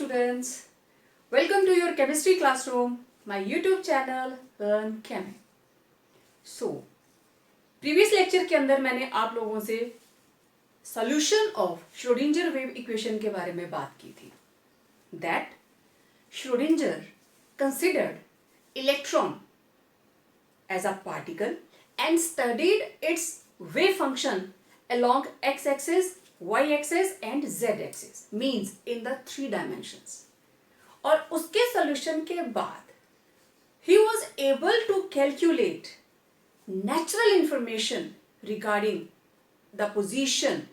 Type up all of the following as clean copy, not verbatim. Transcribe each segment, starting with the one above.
students, welcome to your chemistry classroom, my YouTube channel Learn Chem. So, previous lecture के अंदर मैंने आप लोगों से solution of Schrödinger wave equation के बारे में बात की थी. That Schrödinger considered electron as a particle and studied its wave function along x-axis, y-axis and z-axis, means in the 3 dimensions. और उसके solution के बाद he was able to calculate natural information regarding the position,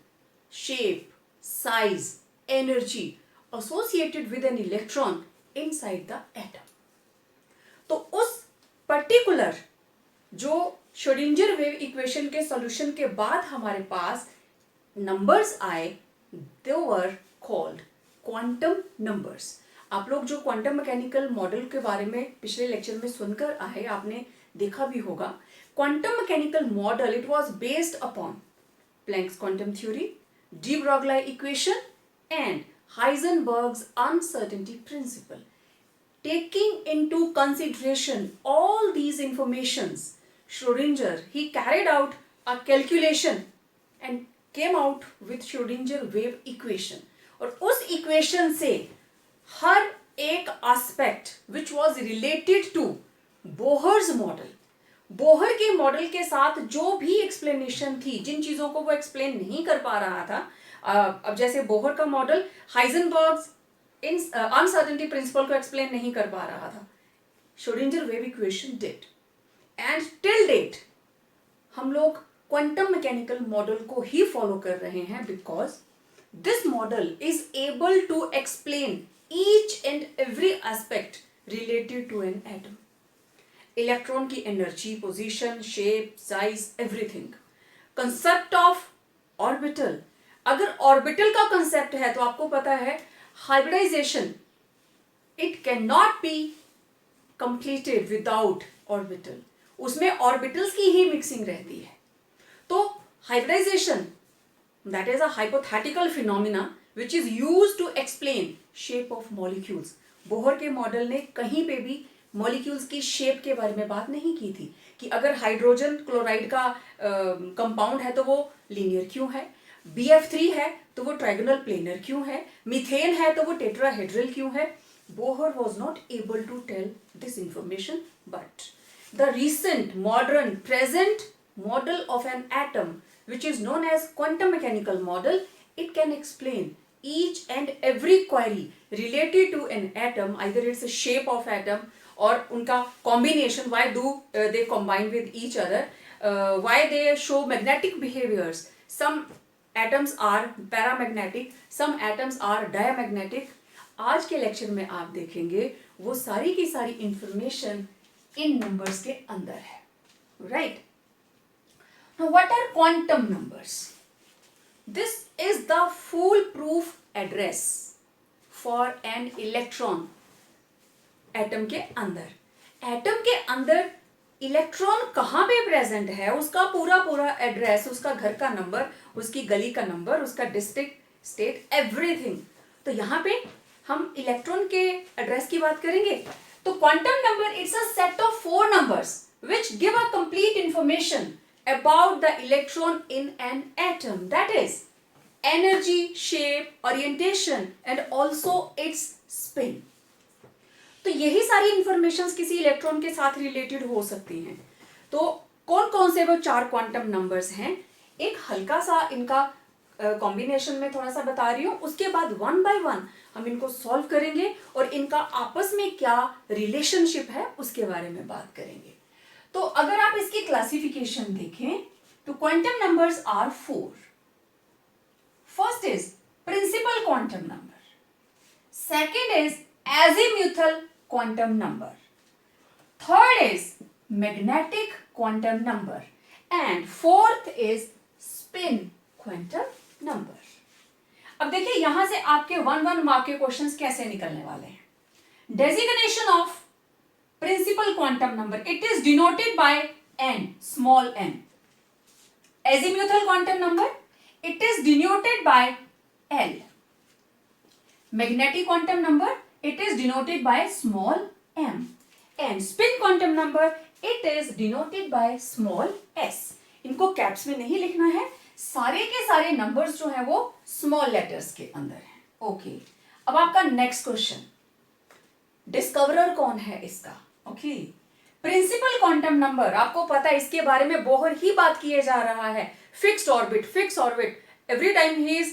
shape, size, energy associated with an electron inside the atom. तो उस particular जो Schrödinger wave equation के solution के बाद हमारे पास numbers आए, they were called quantum numbers. आप लोग जो क्वांटम मैकेनिकल मॉडल के बारे में पिछले लेक्चर में सुनकर आए, आपने देखा भी होगा. Quantum mechanical model it was based upon Planck's quantum theory, de Broglie equation and Heisenberg's uncertainty principle. Taking into consideration all these informations, Schrödinger he carried out a calculation and came out with Schrödinger wave equation. और उस equation से हर एक aspect which was related to Bohr's model, Bohr के model के साथ जो भी explanation थी, जिन चीजों को वो एक्सप्लेन नहीं कर पा रहा था, अब जैसे बोहर का model Heisenberg's in uncertainty principle को एक्सप्लेन नहीं कर पा रहा था, Schrodinger wave equation did. And till date हम लोग क्वांटम मैकेनिकल मॉडल को ही फॉलो कर रहे हैं, because this model is able to explain each and every aspect related to an atom. Electron की energy, position, shape, size, everything. Concept of orbital, अगर orbital का concept है तो आपको पता है hybridization it cannot be completed without orbital. उसमें orbitals की ही mixing रहती है. तो hybridization that is a hypothetical phenomena which is used to explain shape of molecules. Bohr के मॉडल ने कहीं पे भी मॉलिक्यूल्स की शेप के बारे में बात नहीं की थी कि अगर हाइड्रोजन क्लोराइड का कंपाउंड है तो वो लीनियर क्यों है, BF3 है तो वो ट्राइगोनल प्लेनर क्यों है, मीथेन है तो वो टेट्राहेड्रल क्यों है. Bohr was not able to tell this information, but the recent modern present model of an atom which is known as quantum mechanical model, it can explain each and every query related to an atom, either it's a shape of atom और उनका combination, why do they combine with each other, why they show magnetic behaviors, some atoms are paramagnetic, some atoms are diamagnetic. आज के lecture में आप देखेंगे वो सारी की सारी इंफॉर्मेशन इन नंबर्स के अंदर है, right. Now what are quantum numbers? This is the foolproof address for an electron atom के अंदर. एटम के अंदर इलेक्ट्रॉन कहाँ पे प्रेजेंट है, उसका पूरा एड्रेस, उसका घर का नंबर, उसकी गली का नंबर, उसका डिस्ट्रिक्ट, स्टेट, एवरीथिंग. तो यहाँ पे हम इलेक्ट्रॉन के एड्रेस की बात करेंगे. तो quantum number it's a set of 4 numbers which give a complete information about the electron in an atom, that is energy, shape, orientation and also its spin. तो यही सारी इंफॉर्मेशंस किसी इलेक्ट्रॉन के साथ रिलेटेड हो सकती हैं. तो कौन कौन से वो 4 क्वांटम नंबर्स हैं, एक हल्का सा इनका कॉम्बिनेशन में थोड़ा सा बता रही हूँ, उसके बाद 1 by 1 हम इनको सॉल्व करेंगे और इनका आपस में क्या रिलेशनशिप है उसके बारे में बात करेंगे. तो अगर आप इसकी क्लासिफिकेशन देखें तो quantum numbers are 4. First is principal quantum number, second is azimuthal quantum number, third is magnetic quantum number and fourth is spin quantum number. अब देखिए यहां से आपके 1 मार्क के क्वेश्चंस कैसे निकलने वाले हैं. Designation of principal quantum number, it is denoted by n, small n. azimuthal quantum number, it is denoted by L. magnetic quantum number, it is denoted by small m, and spin quantum number, it is denoted by small s. इनको caps में नहीं लिखना है, सारे के सारे numbers जो है वो स्मॉल लेटर्स के अंदर है. ओके, अब आपका नेक्स्ट क्वेश्चन, डिस्कवरर कौन है इसका? ओके, प्रिंसिपल क्वांटम नंबर, आपको पता है इसके बारे में बहुत ही बात किए जा रहा है. Fixed orbit, every time he is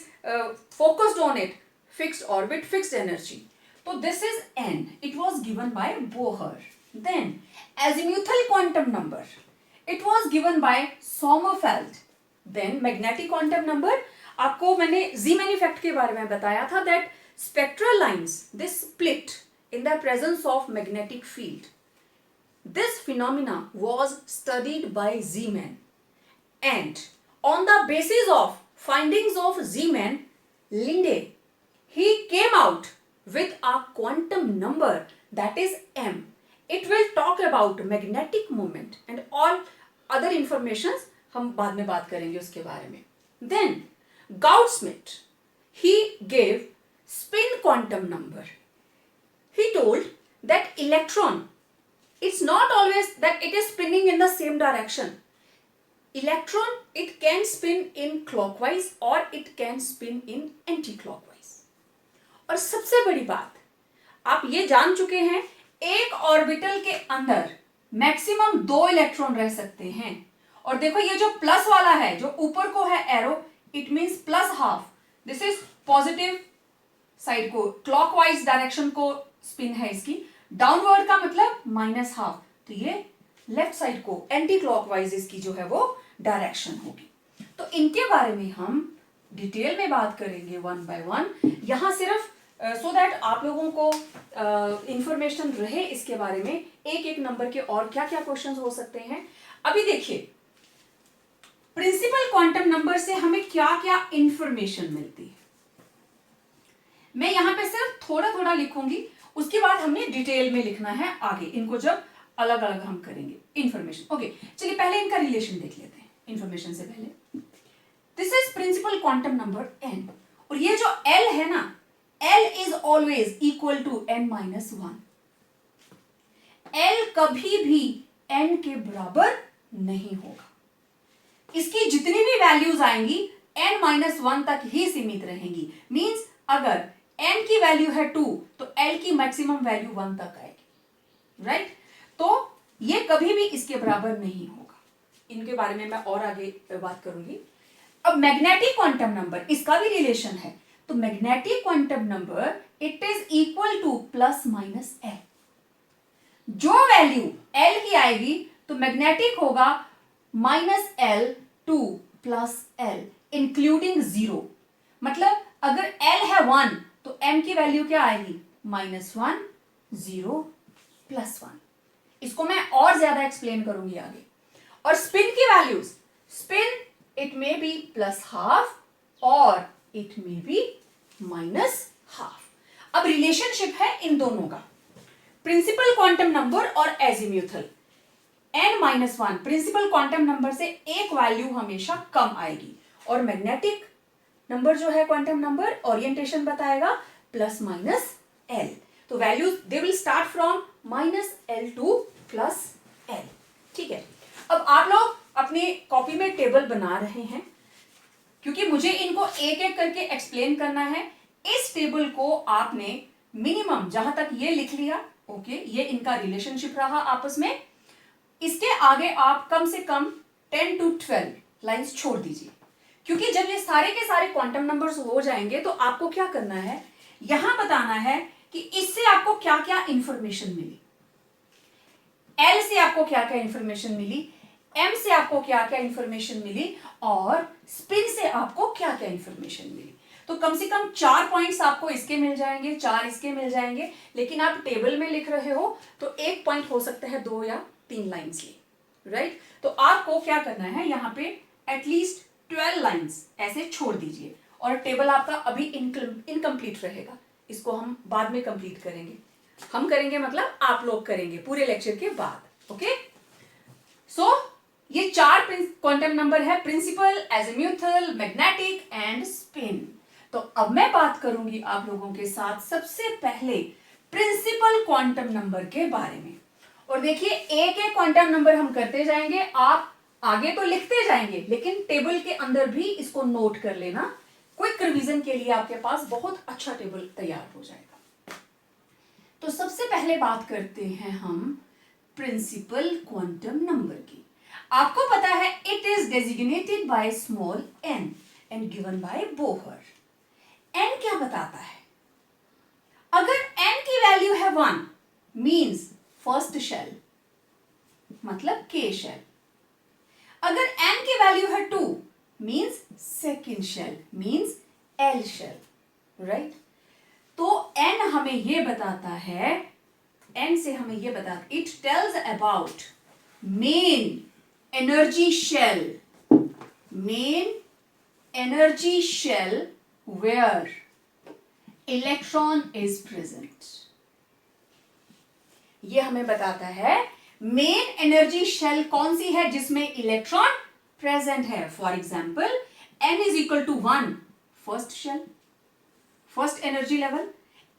focused on it. Fixed orbit, fixed energy. So this is n. It was given by Bohr. Then azimuthal quantum number, it was given by Sommerfeld. Then magnetic quantum number, आपको मैंने Zeeman effect के बारे में बताया था that spectral lines they split in the presence of magnetic field. This phenomena was studied by Zeeman, and on the basis of findings of Zeeman, Linde, he came out with a quantum number that is m. It will talk about magnetic moment and all other informations, हम बाद में बात करेंगे उसके बारे में. Then Gauss-Schmidt, he gave spin quantum number. He told that electron, it's not always that it is spinning in the same direction. Electron, it can spin in clockwise or it can spin in anti-clockwise. और सबसे बड़ी बात, आप ये जान चुके हैं, एक ऑर्बिटल के अंदर मैक्सिमम 2 इलेक्ट्रॉन रह सकते हैं. और देखो ये जो प्लस वाला है, जो ऊपर को है arrow, it means plus half. This is positive side को, क्लॉकवाइज डायरेक्शन को स्पिन है इसकी. डाउनवर्ड का मतलब माइनस हाफ, तो ये लेफ्ट साइड को एंटी क्लॉकवाइज इसकी जो है वो डायरेक्शन होगी. तो इनके बारे में हम डिटेल में बात करेंगे वन बाय वन. यहां सिर्फ सो दैट आप लोगों को इंफॉर्मेशन रहे इसके बारे में, एक एक नंबर के और क्या क्या क्वेश्चंस हो सकते हैं. अभी देखिए, प्रिंसिपल क्वांटम नंबर से हमें क्या क्या इंफॉर्मेशन मिलती है. मैं यहां पे सिर्फ थोड़ा थोड़ा लिखूंगी, उसके बाद हमें डिटेल में लिखना है आगे, इनको जब अलग अलग हम करेंगे इंफॉर्मेशन. ओके, चलिए पहले इनका रिलेशन देख लेते हैं इंफॉर्मेशन से पहले. This is principal quantum number n, और ये जो l है ना, l इज always equal to n-1. l कभी भी n के बराबर नहीं होगा. इसकी जितनी भी वैल्यूज आएंगी n-1 तक ही सीमित रहेंगी. मींस अगर n की वैल्यू है 2 तो l की मैक्सिमम वैल्यू 1 तक आएगी. राइट? तो ये कभी भी इसके बराबर नहीं होगा. इनके बारे में मैं और आगे बात करूंगी. अब मैग्नेटिक क्वांटम नंबर, इसका भी रिलेशन है. तो magnetic quantum number it is equal two plus minus L. जो वैल्यू एल की आएगी तो मैग्नेटिक होगा -L to +L इंक्लूडिंग 0. मतलब अगर L है 1 तो m की वैल्यू क्या आएगी? -1, 0, +1. इसको मैं और ज्यादा एक्सप्लेन करूंगी आगे. और स्पिन की values, spin it may be +½ और इट मे बी -½. अब रिलेशनशिप है इन दोनों का, प्रिंसिपल क्वांटम नंबर और azimuthal. n-1 principal quantum number से एक वैल्यू हमेशा कम आएगी, और मैग्नेटिक नंबर जो है क्वांटम नंबर ओरिएंटेशन बताएगा +-L. तो values they will start from -L to +L. ठीक है. अब आप लोग अपनी कॉपी में टेबल बना रहे हैं, क्योंकि मुझे इनको एक एक करके एक्सप्लेन करना है. इस टेबल को आपने मिनिमम जहां तक ये लिख लिया, ओके, ये इनका रिलेशनशिप रहा आपस में. इसके आगे आप कम से कम 10 to 12 लाइंस छोड़ दीजिए, क्योंकि जब ये सारे के सारे क्वांटम नंबर्स हो जाएंगे तो आपको क्या करना है, यहां बताना है कि इससे आपको क्या क्या इंफॉर्मेशन मिली, एल से आपको क्या क्या इंफॉर्मेशन मिली, एम से आपको क्या क्या इंफॉर्मेशन मिली, और स्पिन से आपको क्या क्या इंफॉर्मेशन मिली. तो कम से कम 4 पॉइंट्स आपको इसके मिल जाएंगे, 4 इसके मिल जाएंगे. लेकिन आप टेबल में लिख रहे हो तो 1 पॉइंट हो सकता है 2 या 3 लाइन्स की. राइट? तो आपको क्या करना है, यहाँ पे एटलीस्ट 12 लाइन्स ऐसे छोड़ दीजिए, और टेबल आपका अभी इनकम्प्लीट रहेगा. इसको हम बाद में कंप्लीट करेंगे. हम करेंगे मतलब आप लोग करेंगे पूरे लेक्चर के बाद. ओके, सो ये 4 क्वांटम नंबर है, principal, azimuthal, magnetic and spin. तो अब मैं बात करूंगी आप लोगों के साथ सबसे पहले प्रिंसिपल क्वांटम नंबर के बारे में। और देखिए एक एक क्वांटम नंबर हम करते जाएंगे, आप आगे तो लिखते जाएंगे लेकिन टेबल के अंदर भी इसको नोट कर लेना। क्विक रिवीजन के लिए आपके पास बहुत अच्छा टेबल तैयार हो जाएगा। तो सबसे पहले बात करते हैं हम प्रिंसिपल क्वांटम नंबर की। आपको पता है it is designated by small n and given by Bohr. N क्या बताता है? अगर एन की वैल्यू है 1 मींस फर्स्ट शेल मतलब के शेल। अगर एन की वैल्यू है 2 means second shell means L shell, right. तो एन हमें यह बताता है, एन से हमें यह बताता, it tells about main energy shell, main energy shell where electron is present। ये हमें बताता है मेन एनर्जी शेल कौन सी है जिसमें इलेक्ट्रॉन प्रेजेंट है। For example n is equal to 1 first shell, first energy level,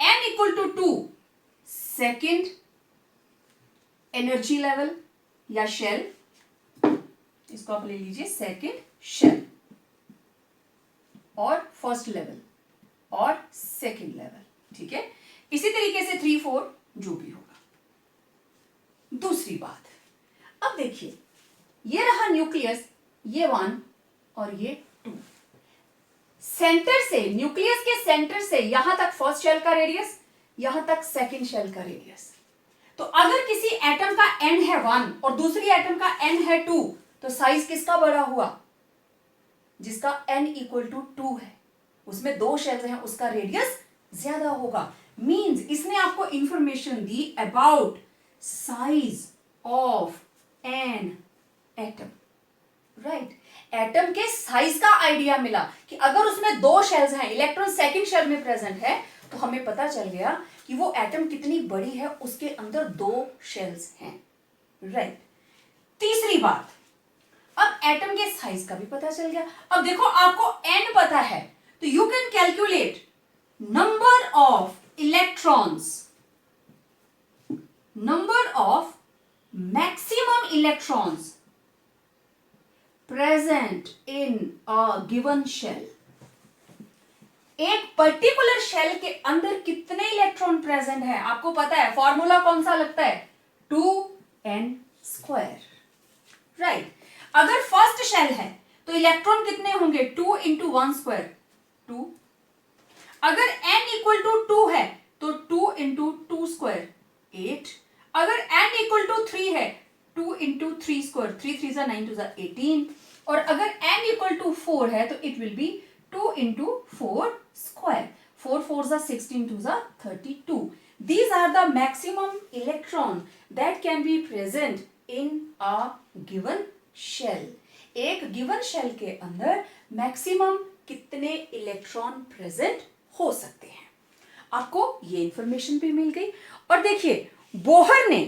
n equal to 2 second energy level या शेल, इसको आप ले लीजिए सेकेंड शेल और फर्स्ट लेवल और सेकेंड लेवल, ठीक है। इसी तरीके से 3 4 जो भी होगा। दूसरी बात, अब देखिए ये रहा न्यूक्लियस, ये 1 और ये 2। सेंटर से, न्यूक्लियस के सेंटर से यहां तक फर्स्ट शेल का रेडियस, यहां तक सेकेंड शेल का रेडियस। तो अगर किसी एटम का n है 1 और दूसरी एटम का n है 2 तो साइज किसका बड़ा हुआ? जिसका n इक्वल टू 2 है, उसमें 2 शेल्स हैं, उसका रेडियस ज्यादा होगा। मींस इसने आपको information the about size of an atom, right. Atom के साइज का आइडिया मिला कि अगर उसमें 2 शेल्स हैं, इलेक्ट्रॉन सेकंड शेल में प्रेजेंट है, तो हमें पता चल गया कि वो एटम कितनी बड़ी है, उसके अंदर 2 शेल्स हैं, राइट। तीसरी बात, अब एटम के साइज का भी पता चल गया। अब देखो आपको n पता है तो you can calculate number of electrons, number of maximum electrons present in a given shell. एक पर्टिकुलर शेल के अंदर कितने इलेक्ट्रॉन प्रेजेंट है आपको पता है। फॉर्मूला कौन सा लगता है? 2n², right. अगर फर्स्ट शेल है तो इलेक्ट्रॉन कितने होंगे? 2 इंटू 1² 2। अगर n इक्वल टू 2 है तो 2 इंटू 2² 8। अगर n इक्वल टू 3 है 2 इंटू 3², 3 3 जा 9 2 जा 18। और अगर n इक्वल टू 4 है तो इट विल बी 2 इंटू 4², 4 4 जा 16 2 जा 32। These are the maximum electron that can be present in a given shell. एक गिवन शेल के अंदर मैक्सिमम कितने इलेक्ट्रॉन प्रेजेंट हो सकते हैं, आपको ये इंफॉर्मेशन भी मिल गई। और देखिए बोहर ने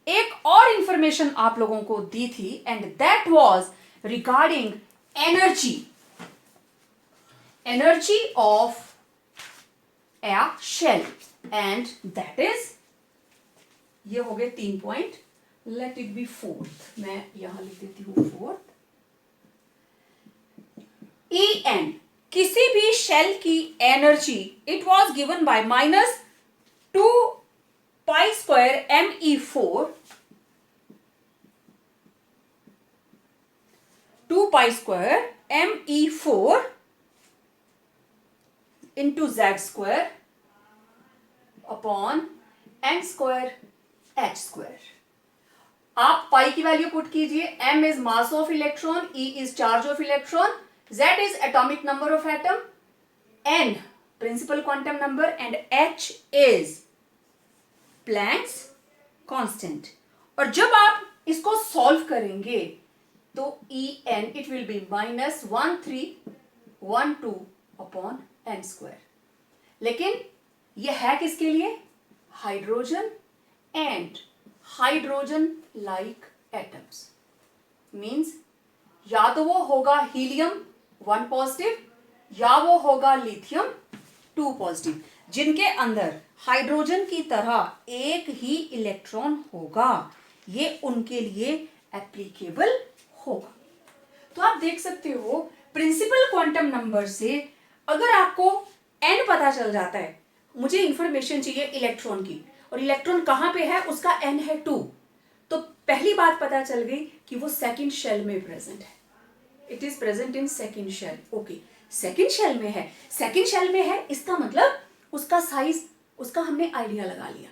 एक और इंफॉर्मेशन आप लोगों को दी थी and that was regarding energy, energy of a shell and that is, ये हो गए 3 point. Let it be 4th, मैं यहां लिख देती हूं 4th। En, किसी भी शेल की energy it was given by -2 π² me4, 2 π² me4 into z² upon n² h²। आप पाई की वैल्यू पुट कीजिए। m is mass of electron, e is charge of electron, z is atomic number of atom, n principal quantum number and h is Planck's constant. और जब आप इसको solve करेंगे तो En it will be -1312 upon n²। लेकिन यह है किसके लिए? Hydrogen and hydrogen like atoms. Means या तो वो होगा हीलियम 1 पॉजिटिव या वो होगा लिथियम 2 पॉजिटिव, जिनके अंदर हाइड्रोजन की तरह एक ही इलेक्ट्रॉन होगा, ये उनके लिए एप्लीकेबल होगा। तो आप देख सकते हो प्रिंसिपल क्वांटम नंबर से अगर आपको n पता चल जाता है, मुझे इंफॉर्मेशन चाहिए इलेक्ट्रॉन की, और इलेक्ट्रॉन कहां पे है, उसका n है 2, तो पहली बात पता चल गई कि वो सेकंड शेल में प्रेजेंट है। It is present in second shell. Okay, second shell में है, सेकंड शेल में है, इसका मतलब उसका साइज, उसका हमने आइडिया लगा लिया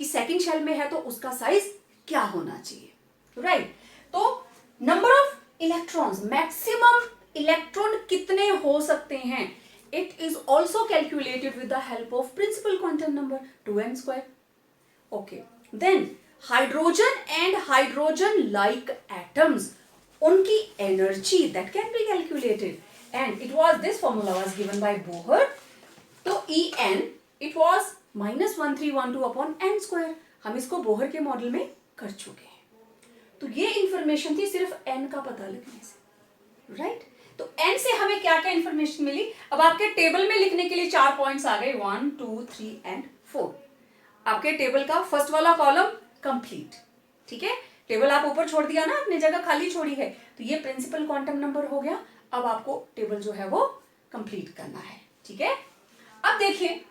कि सेकंड शेल में है तो उसका साइज क्या होना चाहिए, राइट। तो number of electrons, maximum electron कितने हो सकते हैं, it is also calculated with the help of principal quantum number 2n²। Okay, then hydrogen and hydrogen like atoms, उनकी energy that can be calculated, and it was this formula was given by Bohr. तो En it was -1312 upon n²। हम इसको Bohr के model में कर चुके हैं। तो ये इंफॉर्मेशन थी सिर्फ n का पता लगने से, राइट। तो n से हमें क्या क्या इंफॉर्मेशन मिली, अब आपके टेबल में लिखने के लिए 4 पॉइंट्स आ गए, 1 2 3 एंड 4। आपके टेबल का फर्स्ट वाला कॉलम कंप्लीट, ठीक है, टेबल आप ऊपर छोड़ दिया ना, अपनी जगह खाली छोड़ी है, तो ये प्रिंसिपल क्वांटम नंबर हो गया। अब आपको टेबल जो है वो कंप्लीट करना है, ठीक है। अब देखिए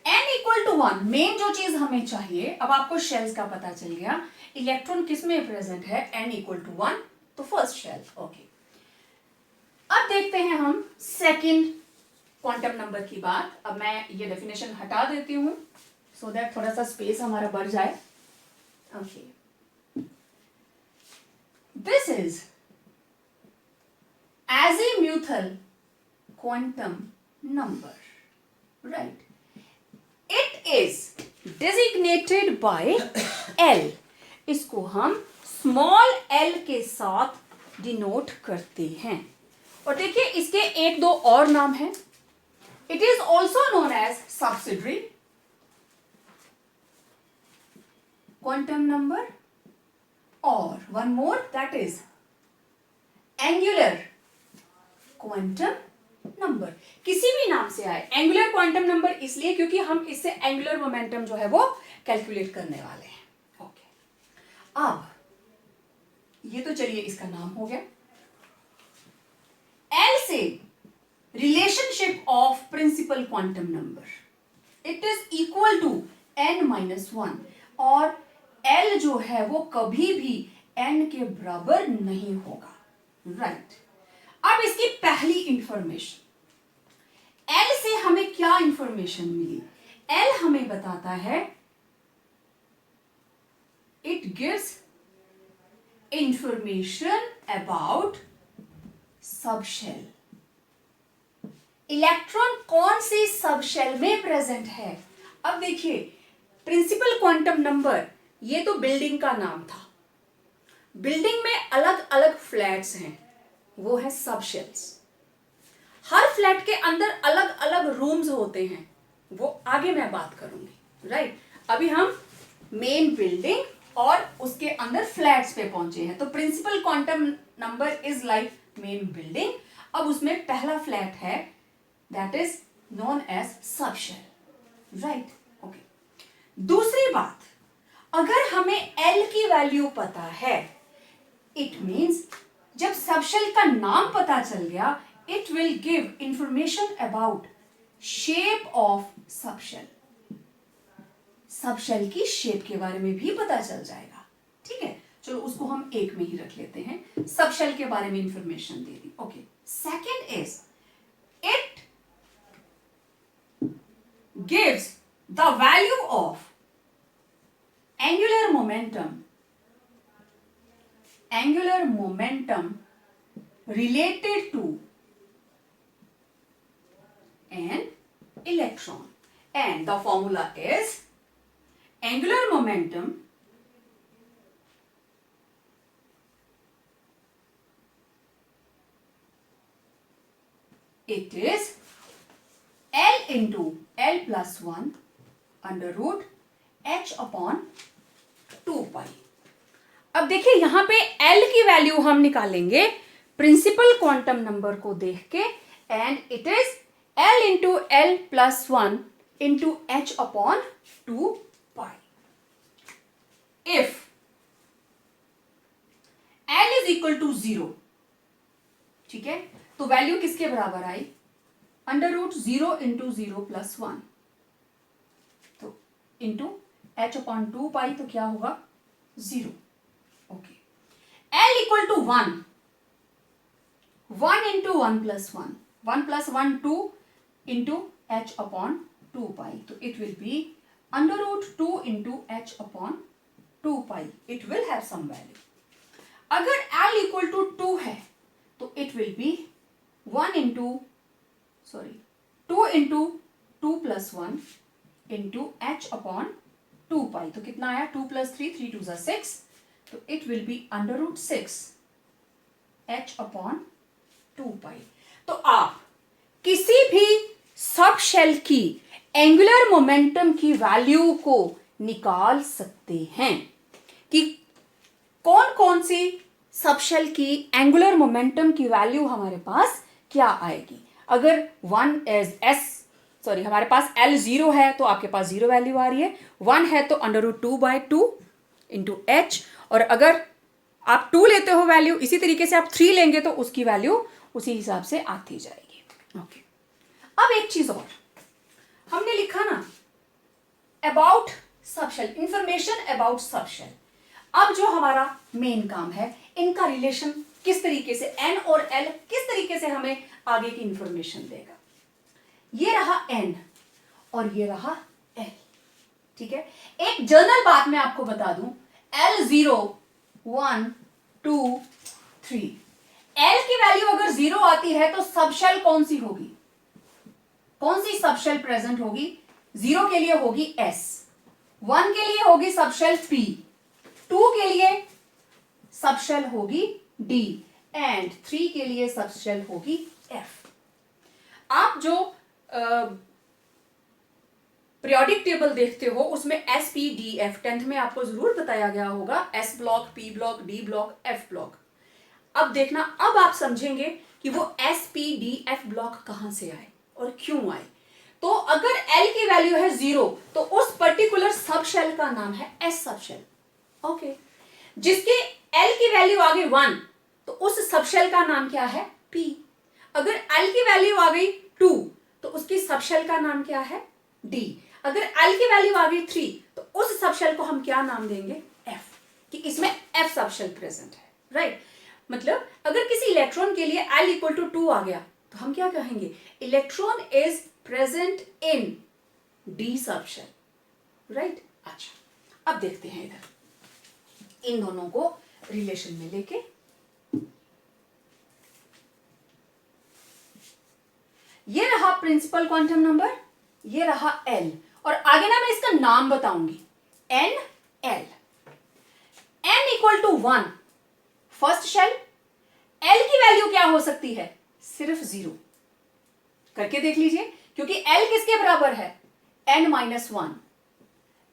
n इक्वल टू 1, मेन जो चीज हमें चाहिए, अब आपको शेल्स का पता चल गया, इलेक्ट्रॉन किस में प्रेजेंट है, n इक्वल टू 1, तो फर्स्ट शेल। ओके, अब देखते हैं हम सेकंड क्वांटम नंबर की बात। अब मैं ये डेफिनेशन हटा देती हूं सो दैट थोड़ा सा स्पेस हमारा बढ़ जाए। Okay, this is azimuthal quantum number, right? It is designated by L, इसको हम स्मॉल l के साथ डिनोट करते हैं। और देखिए इसके एक दो और नाम हैं। It is also known as subsidiary quantum number, और one more that is angular quantum number. किसी भी नाम से आए, एंगुलर क्वांटम नंबर इसलिए क्योंकि हम इससे एंगुलर मोमेंटम जो है वो कैलकुलेट करने वाले हैं। ओके, अब ये तो चलिए इसका नाम हो गया। एल से relationship of principal quantum number, it is equal to n-1, और L जो है वो कभी भी n के बराबर नहीं होगा, राइट। अब इसकी पहली इंफॉर्मेशन, L से हमें क्या इंफॉर्मेशन मिली, L हमें बताता है it gives information about subshell. Electron कौन सी सबशेल में प्रेजेंट है। अब देखिए प्रिंसिपल क्वांटम नंबर, ये तो बिल्डिंग का नाम था, बिल्डिंग में अलग अलग फ्लैट्स हैं, वो है सबशेल्स। हर फ्लैट के अंदर अलग अलग रूम्स होते हैं, वो आगे मैं बात करूंगी, राइट। अभी हम मेन बिल्डिंग और उसके अंदर फ्लैट्स पे पहुंचे हैं। तो principal quantum number is like main building. अब उसमें पहला फ्लैट है that is known as subshell, right. Okay, दूसरी बात, अगर हमें L की वैल्यू पता है, इट मीन्स जब सबशेल का नाम पता चल गया, it will give information about shape of subshell. Subshell की शेप के बारे में भी पता चल जाएगा, ठीक है। चलो उसको हम एक में ही रख लेते हैं, सबशेल के बारे में information they the. Okay, second is it gives the value of angular momentum related to an electron, and the formula is angular momentum it is L into L plus 1 under root H upon 2 pi। अब देखिए यहां पे L की value हम निकालेंगे principal quantum number को देख के, and it is L into L plus 1 into h upon 2 pi. If L is equal to 0, ठीक है, तो वैल्यू किसके बराबर आई? अंडर रूट 0 इंटू 0 प्लस 1, तो इंटू एच अपॉन 2 पाई, तो क्या होगा? 0। Okay, L equal to 1, 1 into 1 plus 1, 1 plus 1 2 into h upon 2 pi, तो it will be under root 2 into h upon 2 pi. It will have some value. अगर L equal to 2 है तो it will be 2 into 2 plus 1 into h upon 2 pi, तो कितना आया? 2 plus 3, 3 2 6, तो it will be under root 6 h upon 2 pi. तो आप किसी भी सब शेल की एंगुलर मोमेंटम की वैल्यू को निकाल सकते हैं कि कौन कौन सी सब शेल की एंगुलर मोमेंटम की वैल्यू हमारे पास क्या आएगी। अगर हमारे पास L 0 है तो आपके पास 0 वैल्यू आ रही है, 1 है तो अंडर रूट 2/2 इंटू एच, और अगर आप 2 लेते हो वैल्यू, इसी तरीके से आप 3 लेंगे तो उसकी वैल्यू उसी हिसाब से आती जाएगी। ओके, अब एक चीज और हमने लिखा ना, about subshell, information about subshell. अब जो हमारा मेन काम है, इनका रिलेशन किस तरीके से, N और L किस तरीके से हमें आगे की इंफॉर्मेशन देगा। ये रहा N और ये रहा L, ठीक है। एक जनरल बात मैं आपको बता दूं, L 0 1 2 3, L की वैल्यू अगर 0 आती है तो सबशेल कौन सी होगी? कौन सी सबशेल प्रेजेंट होगी? 0 के लिए होगी S, 1 के लिए होगी सबशेल P, 2 के लिए सबशेल होगी D, एंड 3 के लिए सबशेल होगी F। आप जो पीरियोडिक टेबल देखते हो उसमें S P D F 10th में आपको जरूर बताया गया होगा, S block, P block, D block, F block. अब देखना, अब आप समझेंगे कि वो S P D F block कहां से आए और क्यों आए। तो अगर L की वैल्यू है 0 तो उस पर्टिकुलर सबशेल का नाम है S सबशेल। ओके, जिसके L की वैल्यू आ गई 1 तो उस सबशेल का नाम क्या है? P। अगर L की वैल्यू आ गई 2 तो उसकी सबशेल का नाम क्या है? D। अगर L की वैल्यू आ गई 3 तो उस सबशेल को हम क्या नाम देंगे? F, कि इसमें F सबशेल प्रेजेंट है, राइट। मतलब अगर किसी इलेक्ट्रॉन के लिए L इक्वल टू 2 आ गया तो हम क्या कहेंगे? Electron is present in D subshell, right. अच्छा, अब देखते हैं इधर इन दोनों को रिलेशन में लेके। ये रहा प्रिंसिपल क्वांटम नंबर, ये रहा L, और आगे ना मैं इसका नाम बताऊंगी, N L। N equal to 1 first shell, L की वैल्यू क्या हो सकती है? सिर्फ 0। करके देख लीजिए, क्योंकि L किसके बराबर है? N-1,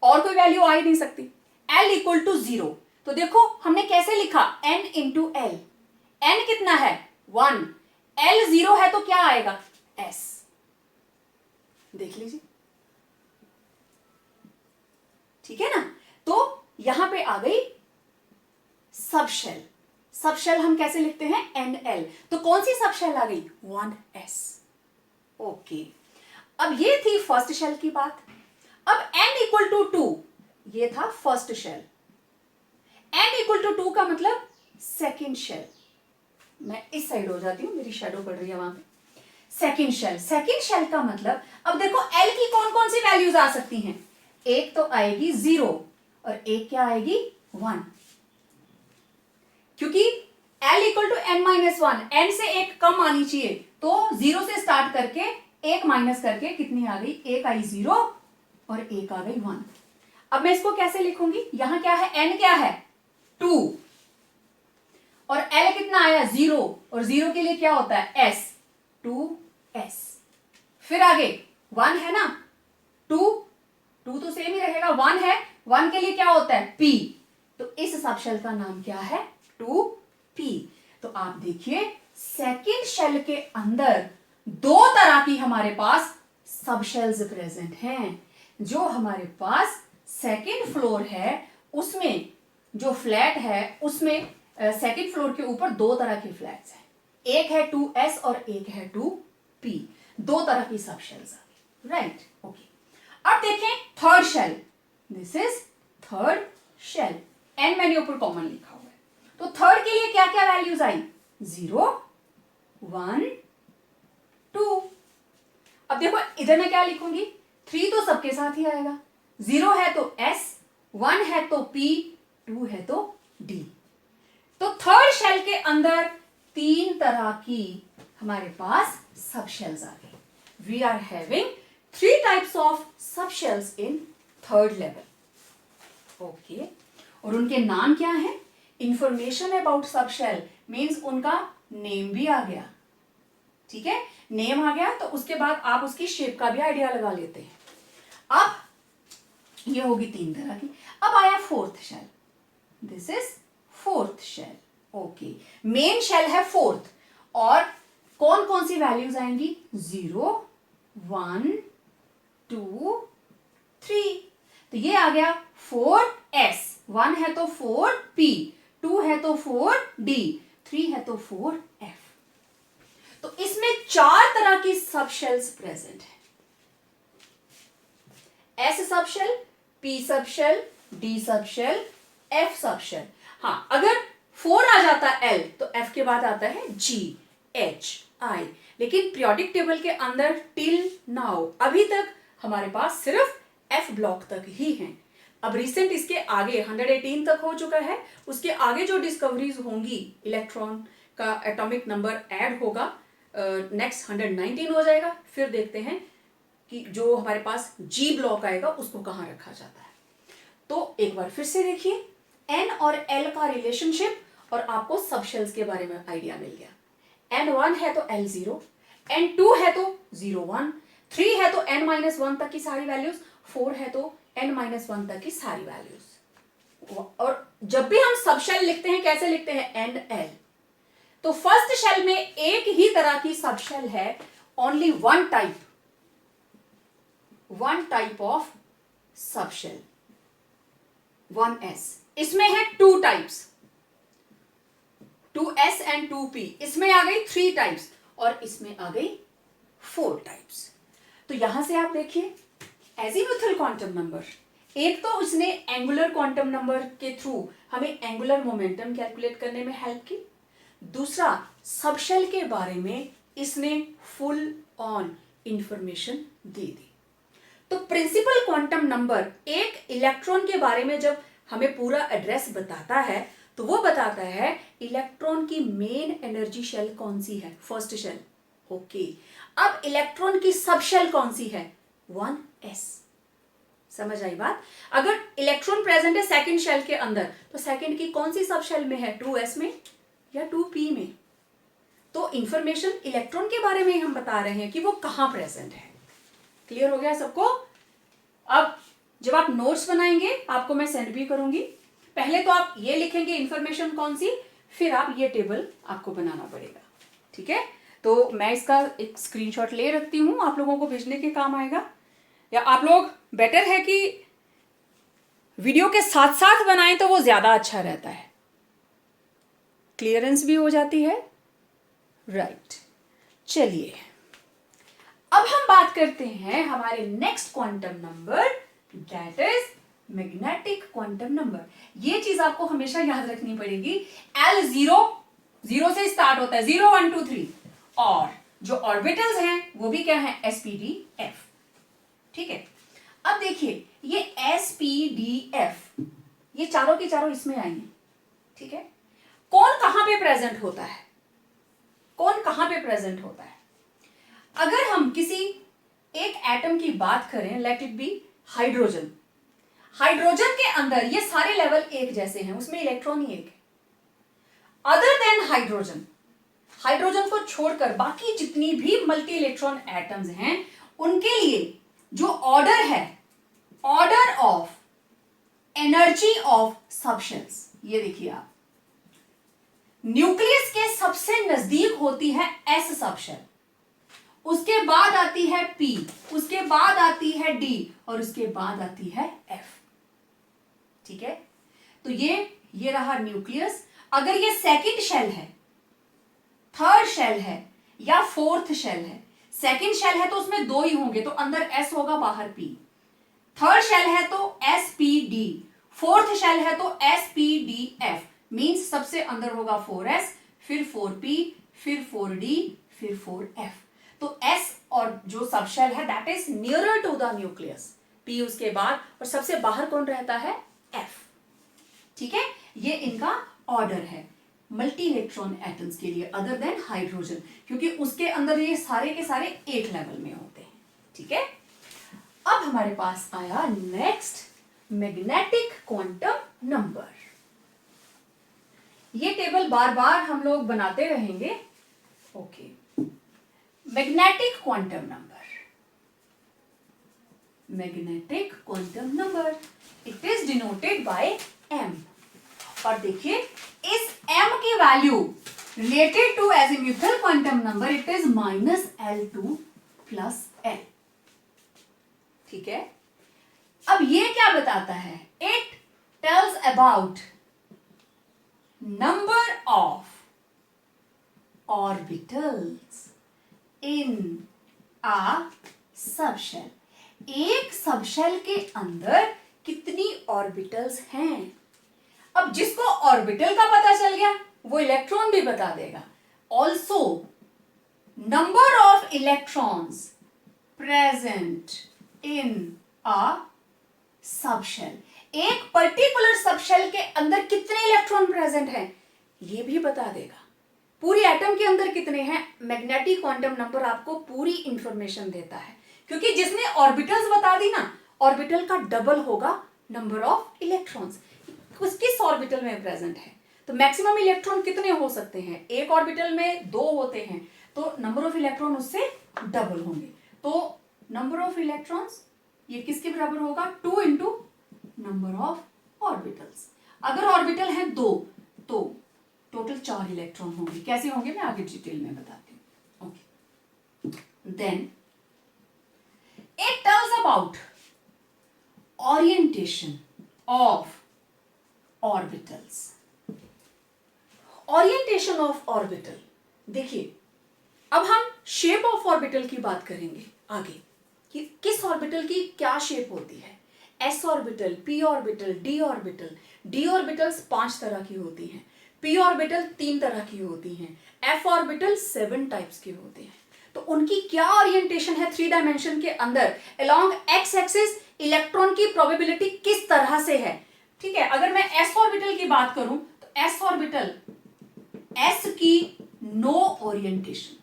और कोई वैल्यू आ ही नहीं सकती। L इक्वल टू 0, तो देखो हमने कैसे लिखा? N into L। N कितना है? 1, L 0 है तो क्या आएगा? S। देख लीजिए, ठीक है ना। तो यहां पे आ गई सबशेल। सबशेल हम कैसे लिखते हैं? NL। तो कौन सी सबशेल आ गई? 1S। ओके, अब ये थी फर्स्ट शेल की बात। अब N इक्वल टू 2, ये था first shell. N equal to 2 का मतलब सेकेंड शेल। मैं इस साइड हो जाती हूं, मेरी शैडो पड़ रही है वहां पे। सेकेंड शेल, सेकेंड शेल का मतलब, अब देखो L की कौन कौन सी वैल्यूज आ सकती हैं? एक तो आएगी 0 और एक क्या आएगी? 1, क्योंकि L equal to N-1, N से एक कम आनी चाहिए, तो 0 से स्टार्ट करके एक माइनस करके कितनी आ गई? एक आई 0 और एक आ गई 1। अब मैं इसको कैसे लिखूंगी? यहां क्या है? N क्या है? 2, और L कितना आया? 0, और 0 के लिए क्या होता है? S, 2S। फिर आगे 1 है ना, 2 तो सेम ही रहेगा, 1 है, 1 के लिए क्या होता है? P, तो इस सबशेल का नाम क्या है? 2P। तो आप देखिए सेकेंड शेल के अंदर दो तरह की हमारे पास सब शेल्स प्रेजेंट हैं। जो हमारे पास सेकेंड फ्लोर है उसमें जो फ्लैट है उसमें सेकेंड फ्लोर के ऊपर दो तरह के फ्लैट्स हैं, एक है 2s और एक है 2p, दो तरह की सब शेल्स आ गई, राइट। ओके, अब देखें third shell, this is third shell, n मैंने ऊपर कॉमन लिखा हुआ है। तो थर्ड के लिए क्या क्या वैल्यूज आई, 0 1 2। अब देखो इधर मैं क्या लिखूंगी, 3 तो सबके साथ ही आएगा, 0 है तो s, 1 है तो p, 2 है तो d। तो थर्ड शेल के अंदर तीन तरह की हमारे पास सब शेल्स आ गई। We are having 3 types of sub shells in third level. Okay, और उनके नाम क्या है, information about sub shell means उनका नेम भी आ गया, ठीक है, नेम आ गया तो उसके बाद आप उसकी शेप का भी आइडिया लगा लेते हैं। अब ये होगी तीन तरह की। अब आया fourth shell, this is fourth shell. Okay, main shell है फोर्थ और कौन कौन सी वैल्यूज आएंगी, 0 1 2 3। तो ये आ गया 4s, 1 है तो 4p, 2 है तो 4d, 3 है तो 4f। तो इसमें चार तरह की सब शेल्स प्रेजेंट है, s sub shell, p sub shell, d sub shell, f sub shell. हाँ, अगर 4 आ जाता l तो f के बाद आता है g h i, लेकिन पीरियोडिक टेबल के अंदर टिल नाउ अभी तक हमारे पास सिर्फ f ब्लॉक तक ही हैं। अब रिसेंट इसके आगे 118 तक हो चुका है, उसके आगे जो डिस्कवरीज होंगी, इलेक्ट्रॉन का एटॉमिक नंबर ऐड होगा, नेक्स्ट 119 हो जाएगा, फिर देखते हैं कि जो हमारे पास जी ब्लॉक आएगा उसको कहाँ रखा जाता है। तो एक बार फिर से देखिए, n और l का रिलेशनशिप और आपको सब शेल्स के बारे में आइडिया मिल गया। n1 है तो l0, n2 है तो 0 1, 3 है तो n-1 तक की सारी वैल्यूज, 4 है तो n-1 तक की सारी वैल्यूज। और जब भी हम सब शेल लिखते हैं कैसे लिखते हैं, n l। तो फर्स्ट शेल में एक ही तरह की सब शेल है, only one type of sub shell, 1s। इसमें है 2 टाइप्स, 2s एंड 2p। इसमें आ गई 3 टाइप्स और इसमें आ गई 4 टाइप्स। तो यहां से आप देखिए एजीमुथल क्वांटम नंबर, एक तो उसने एंगुलर क्वांटम नंबर के थ्रू हमें एंगुलर मोमेंटम कैलकुलेट करने में हेल्प की, दूसरा सबशेल के बारे में इसने फुल ऑन इंफॉर्मेशन दे दी। तो प्रिंसिपल क्वांटम नंबर एक इलेक्ट्रॉन के बारे में जब हमें पूरा एड्रेस बताता है तो वो बताता है इलेक्ट्रॉन की मेन एनर्जी शेल कौन सी है, फर्स्ट शेल। ओके, अब इलेक्ट्रॉन की सब शेल कौन सी है, 1s। समझ आई बात। अगर इलेक्ट्रॉन प्रेजेंट है सेकंड शेल के अंदर तो सेकंड की कौन सी सब शेल में है, 2s में या 2p में। तो इंफॉर्मेशन इलेक्ट्रॉन के बारे में हम बता रहे हैं कि वो कहां प्रेजेंट है। क्लियर हो गया सबको। अब जब आप नोट्स बनाएंगे आपको मैं सेंड भी करूंगी, पहले तो आप ये लिखेंगे इंफॉर्मेशन कौन सी, फिर आप ये टेबल आपको बनाना पड़ेगा, ठीक है। तो मैं इसका एक स्क्रीनशॉट ले रखती हूं, आप लोगों को भेजने के काम आएगा। या आप लोग बेटर है कि वीडियो के साथ साथ बनाएं तो वो ज्यादा अच्छा रहता है, क्लियरेंस भी हो जाती है, राइट। चलिए अब हम बात करते हैं हमारे next quantum number, that is magnetic quantum number. ये चीज आपको हमेशा याद रखनी पड़ेगी, L 0 से स्टार्ट होता है, 0 1 2 3, और जो ऑर्बिटल्स हैं वो भी क्या है, sp-d-f, ठीक है। अब देखिए ये sp-d-f ये चारों के चारों इसमें आएंगे, ठीक है। कौन कहां पे प्रेजेंट होता है, कौन कहां पे प्रेजेंट होता है। अगर हम किसी एक एटम की बात करें, let it be hydrogen, hydrogen के अंदर ये सारे लेवल एक जैसे हैं, उसमें इलेक्ट्रॉन ही एक है। अदर देन हाइड्रोजन, हाइड्रोजन को छोड़कर बाकी जितनी भी मल्टी इलेक्ट्रॉन एटम्स हैं उनके लिए जो ऑर्डर है, order of energy of subshells, ये देखिए आप, न्यूक्लियस के सबसे नजदीक होती है एस सबशेल, उसके बाद आती है पी, उसके बाद आती है डी और उसके बाद आती है एफ। ठीक है, तो ये रहा न्यूक्लियस। अगर ये सेकंड शेल है, थर्ड शेल है या फोर्थ शेल है, सेकंड शेल है तो उसमें दो ही होंगे, तो अंदर एस होगा बाहर पी। थर्ड शेल है तो s p d, fourth shell है तो s p d f, means सबसे अंदर होगा 4s, फिर 4p, फिर 4d, फिर 4f। तो s और जो सब शेल है that is nearer to the nucleus, p उसके बाद, और सबसे बाहर कौन रहता है, f। ठीक है, ये इनका ऑर्डर है मल्टी इलेक्ट्रॉन एटम्स के लिए अदर देन हाइड्रोजन, क्योंकि उसके अंदर ये सारे के सारे एक लेवल में होते हैं। ठीक है, अब हमारे पास आया नेक्स्ट मैग्नेटिक क्वांटम नंबर। ये टेबल बार बार हम लोग बनाते रहेंगे। ओके, magnetic quantum number, magnetic quantum number, it is denoted by m। और देखिए इस m की value related to azimuthal quantum number it is -L2 + L। ठीक है, अब ये क्या बताता है, it tells about number of orbitals in a subshell. एक सबशेल के अंदर कितनी ऑर्बिटल्स हैं। अब जिसको ऑर्बिटल का पता चल गया वो इलेक्ट्रॉन भी बता देगा। Also number of electrons present in a subshell, एक पर्टिकुलर सबशेल के अंदर कितने इलेक्ट्रॉन प्रेजेंट हैं ये भी बता देगा। पूरी एटम के अंदर कितने हैं, मैग्नेटिक क्वांटम नंबर आपको पूरी इंफॉर्मेशन देता है, क्योंकि जिसने ऑर्बिटल्स बता दी ना, ऑर्बिटल का डबल होगा नंबर ऑफ इलेक्ट्रॉन्स, किस ऑर्बिटल में प्रेजेंट है। तो मैक्सिमम इलेक्ट्रॉन कितने हो सकते हैं, एक ऑर्बिटल में 2 होते हैं, तो नंबर ऑफ इलेक्ट्रॉन उससे डबल होंगे। तो नंबर ऑफ इलेक्ट्रॉन्स ये किसके बराबर होगा, 2 इंटू नंबर ऑफ ऑर्बिटल्स। अगर ऑर्बिटल है 2 तो टोटल 4 इलेक्ट्रॉन होंगे। कैसे होंगे मैं आगे डिटेल में बताती हूँ। Okay, then it tells about orientation of orbitals. Orientation of orbital, देखिए अब हम शेप ऑफ ऑर्बिटल की बात करेंगे आगे कि किस ऑर्बिटल की क्या शेप होती है। S orbital, P orbital, D orbital. D orbitals 5 तरह की होती हैं, पी ऑर्बिटल 3 तरह की होती हैं, एफ ऑर्बिटल 7 टाइप्स के होते हैं। तो उनकी क्या ओरिएंटेशन है 3 डायमेंशन के अंदर, अलोंग एक्स एक्सिस इलेक्ट्रॉन की प्रोबेबिलिटी किस तरह से है। ठीक है, अगर मैं एस ऑर्बिटल की बात करूं तो एस ऑर्बिटल, एस की नो ओरिएंटेशन,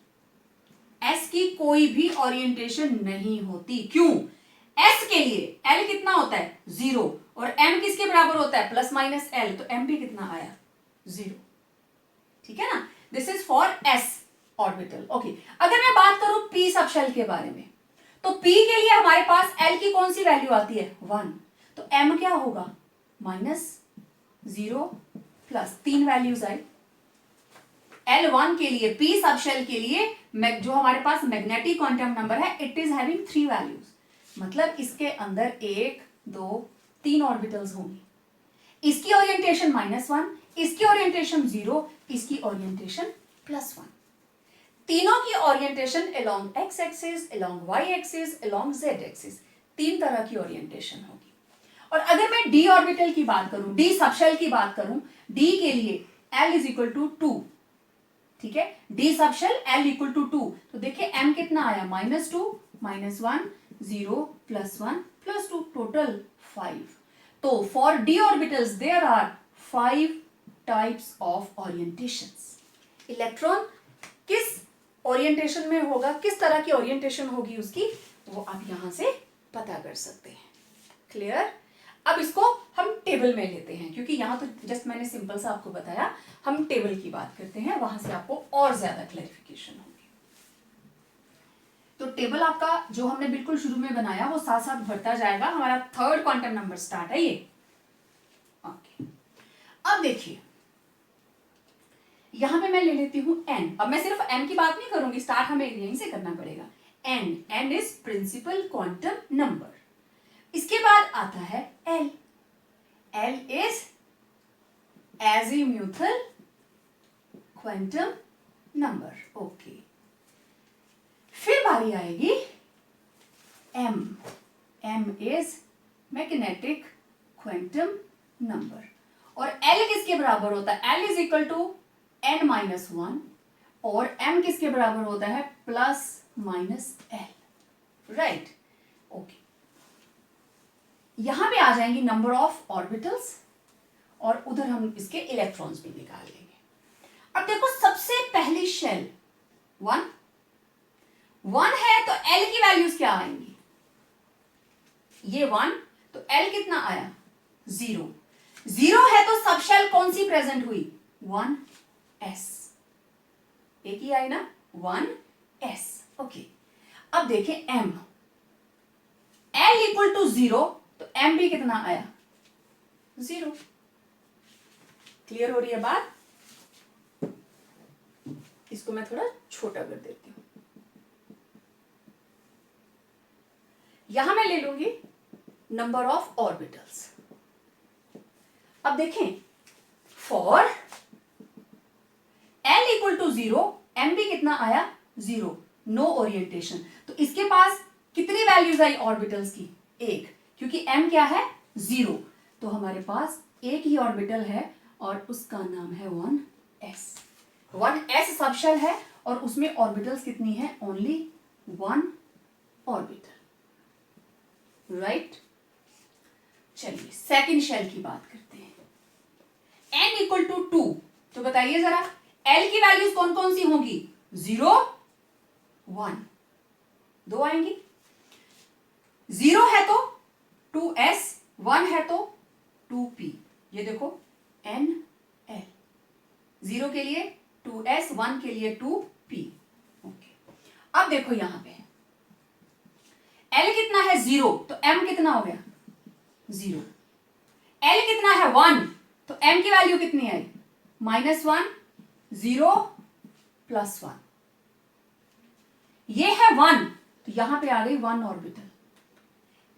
एस की कोई भी ओरिएंटेशन नहीं होती। क्यों, एस के लिए एल कितना होता है 0 और एम किसके बराबर होता है +-L, तो एम भी कितना आया 0। ठीक है ना, this is for S orbital. Okay, अगर मैं बात करूं पी सबशेल के बारे में, तो पी के लिए हमारे पास एल की कौन सी वैल्यू आती है 1, तो एम क्या होगा -0 + 3 वैल्यूज आई। L1 के लिए, पी सबशेल के लिए जो हमारे पास मैग्नेटिक क्वांटम नंबर है इट इज हैविंग 3 वैल्यूज, मतलब इसके अंदर 1 2 3 ऑर्बिटल्स होंगी। इसकी ओरिएंटेशन -1, इसकी ओरिएंटेशन 0, इसकी ओरिएंटेशन +1। तीनों की orientation along x axis, along y axis, along z axis, 3 तरह की ओरिएंटेशन होगी। और अगर मैं डी ऑर्बिटल की बात करूं, डी सबशेल की बात करूं, डी के लिए L = 2। ठीक है, डी सबशेल L = 2, तो देखिए m कितना आया -2 -1 0 +1 +2, टोटल 5। तो for d orbitals there are 5 types of orientations. Electron किस ओरिएंटेशन में होगा, किस तरह की ओरिएंटेशन होगी उसकी, वो आप यहां से पता कर सकते हैं। क्लियर, अब इसको हम टेबल में लेते हैं, क्योंकि यहां तो जस्ट मैंने सिंपल सा आपको बताया, हम टेबल की बात करते हैं, वहां से आपको और ज्यादा क्लैरिफिकेशन होगी। तो टेबल आपका जो हमने बिल्कुल शुरू में बनाया वो साथ साथ बढ़ता जाएगा। हमारा 3rd क्वांटम नंबर स्टार्ट है ये। ओके, अब देखिए यहां पे मैं ले लेती हूं n। अब मैं सिर्फ n की बात नहीं करूंगी, स्टार्ट हमें यहीं से करना पड़ेगा। n is principal quantum number. इसके बाद आता है l is azimuthal quantum number. Okay, फिर बारी आएगी m is magnetic quantum number. और l किसके बराबर होता है? l is equal to n-1 और m किसके बराबर होता है? +-l। Right, okay. यहां पे आ जाएंगी नंबर ऑफ ऑर्बिटल्स और उधर हम इसके इलेक्ट्रॉन्स भी निकाल लेंगे। अब देखो, सबसे पहली शेल 1 है तो l की वैल्यूज क्या आएंगी? ये 1 तो l कितना आया? 0 है तो सब शेल कौन सी प्रेजेंट हुई? 1s। एक ही आई ना, 1s। ओके, अब देखें m, l इक्वल टू 0 तो m भी कितना आया? 0। क्लियर हो रही है बात? इसको मैं थोड़ा छोटा कर देती हूं। यहां मैं ले लूंगी नंबर ऑफ ऑर्बिटल्स। अब देखें, फॉर l इक्वल टू 0 m भी कितना आया? 0। नो ओरिएंटेशन, तो इसके पास कितनी वैल्यूज आई ऑर्बिटल्स की? 1, क्योंकि m क्या है? 0। तो हमारे पास एक ही ऑर्बिटल है और उसका नाम है 1s सब शेल है और उसमें ऑर्बिटल्स कितनी है? Only 1 orbital. राइट, चलिए सेकंड शेल की बात करते हैं। n इक्वल टू 2, तो बताइए जरा l की वैल्यूज कौन कौन सी होंगी? 0 1, 2 आएंगी। 0 है तो 2s, 1 है तो 2p। ये देखो n l, 0 के लिए 2s, 1 के लिए 2p। ओके, अब देखो यहां पे l कितना है? 0, तो m कितना हो गया? 0। l कितना है? 1, तो m की वैल्यू कितनी आई? -1, 0 +1। ये है 1, तो यहां पे आ गई 1 ऑर्बिटल।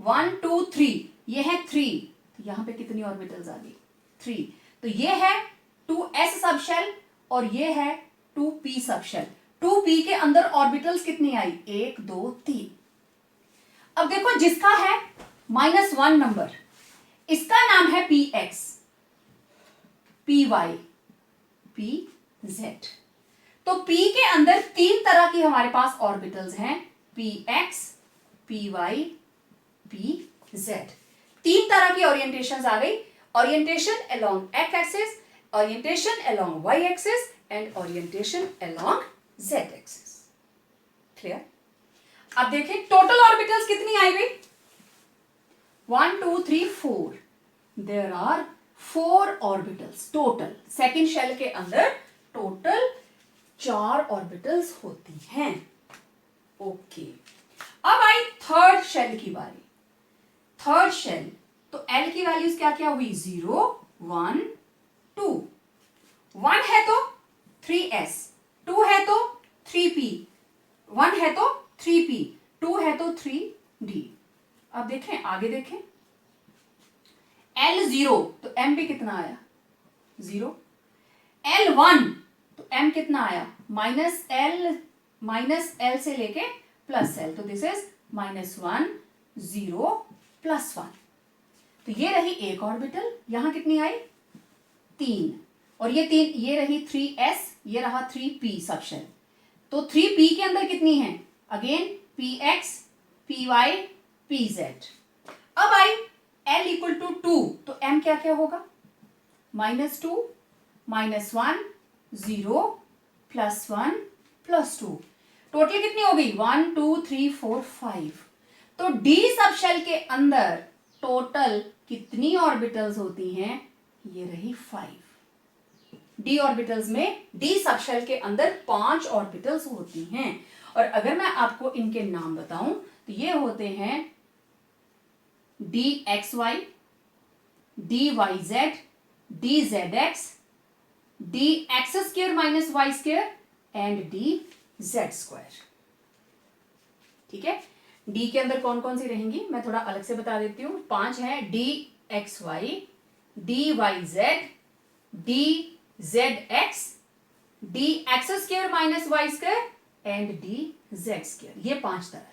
1 2 3, ये है 3, तो यहां पे कितनी ऑर्बिटल्स आ गई? 3। तो ये है 2s सब शेल और ये है 2p सब शेल। 2p के अंदर ऑर्बिटल्स कितनी आई? 1 2 3। अब देखो, जिसका है -1 नंबर, इसका नाम है px, py, pz। तो p के अंदर 3 तरह की हमारे पास ऑर्बिटल्स हैं, px, py, pz। 3 तरह की ओरिएंटेशंस आ गई। Orientation along x axis, orientation along y axis and orientation along z axis. Clear? अब देखें टोटल ऑर्बिटल्स कितनी आई गई? 1 2 3 4। There are 4 orbitals total. Second shell के अंदर टोटल 4 ऑर्बिटल्स होती हैं। ओके, अब आई थर्ड शेल की बारी। थर्ड शेल, तो l की वैल्यूज क्या क्या हुई? 0 1 2। 1 है तो 3s, 2 है तो 3p, 1 है तो 3p, 2 है तो 3d। अब देखें, आगे देखें, l 0 तो m भी कितना आया? 0। l 1 तो m कितना आया? -l से लेके +l, तो दिस इज -1 0 +1। तो ये रही एक ऑर्बिटल। यहां कितनी आई? 3। और ये 3, ये रही 3s, ये रहा 3p सब शेल। तो 3p के अंदर कितनी है? Again px, py, pz। अब आई l इक्वल टू 2, तो m क्या क्या होगा? -2 -1 0 +1 +2। टोटल कितनी हो गई? 1 2 3 4 5। तो d सब शेल के अंदर टोटल कितनी ऑर्बिटल्स होती हैं? ये रही 5। d ऑर्बिटल्स में, d सब शेल के अंदर 5 ऑर्बिटल्स होती हैं। और अगर मैं आपको इनके नाम बताऊं तो ये होते हैं dxy, dyz, dzx, D X square minus Y square and D Z square. ठीक है, डी के अंदर कौन कौन सी रहेंगी मैं थोड़ा अलग से बता देती हूँ। 5 है, D X Y, D Y Z, D Z X, D X square minus Y square and D Z square. ये 5 तरह।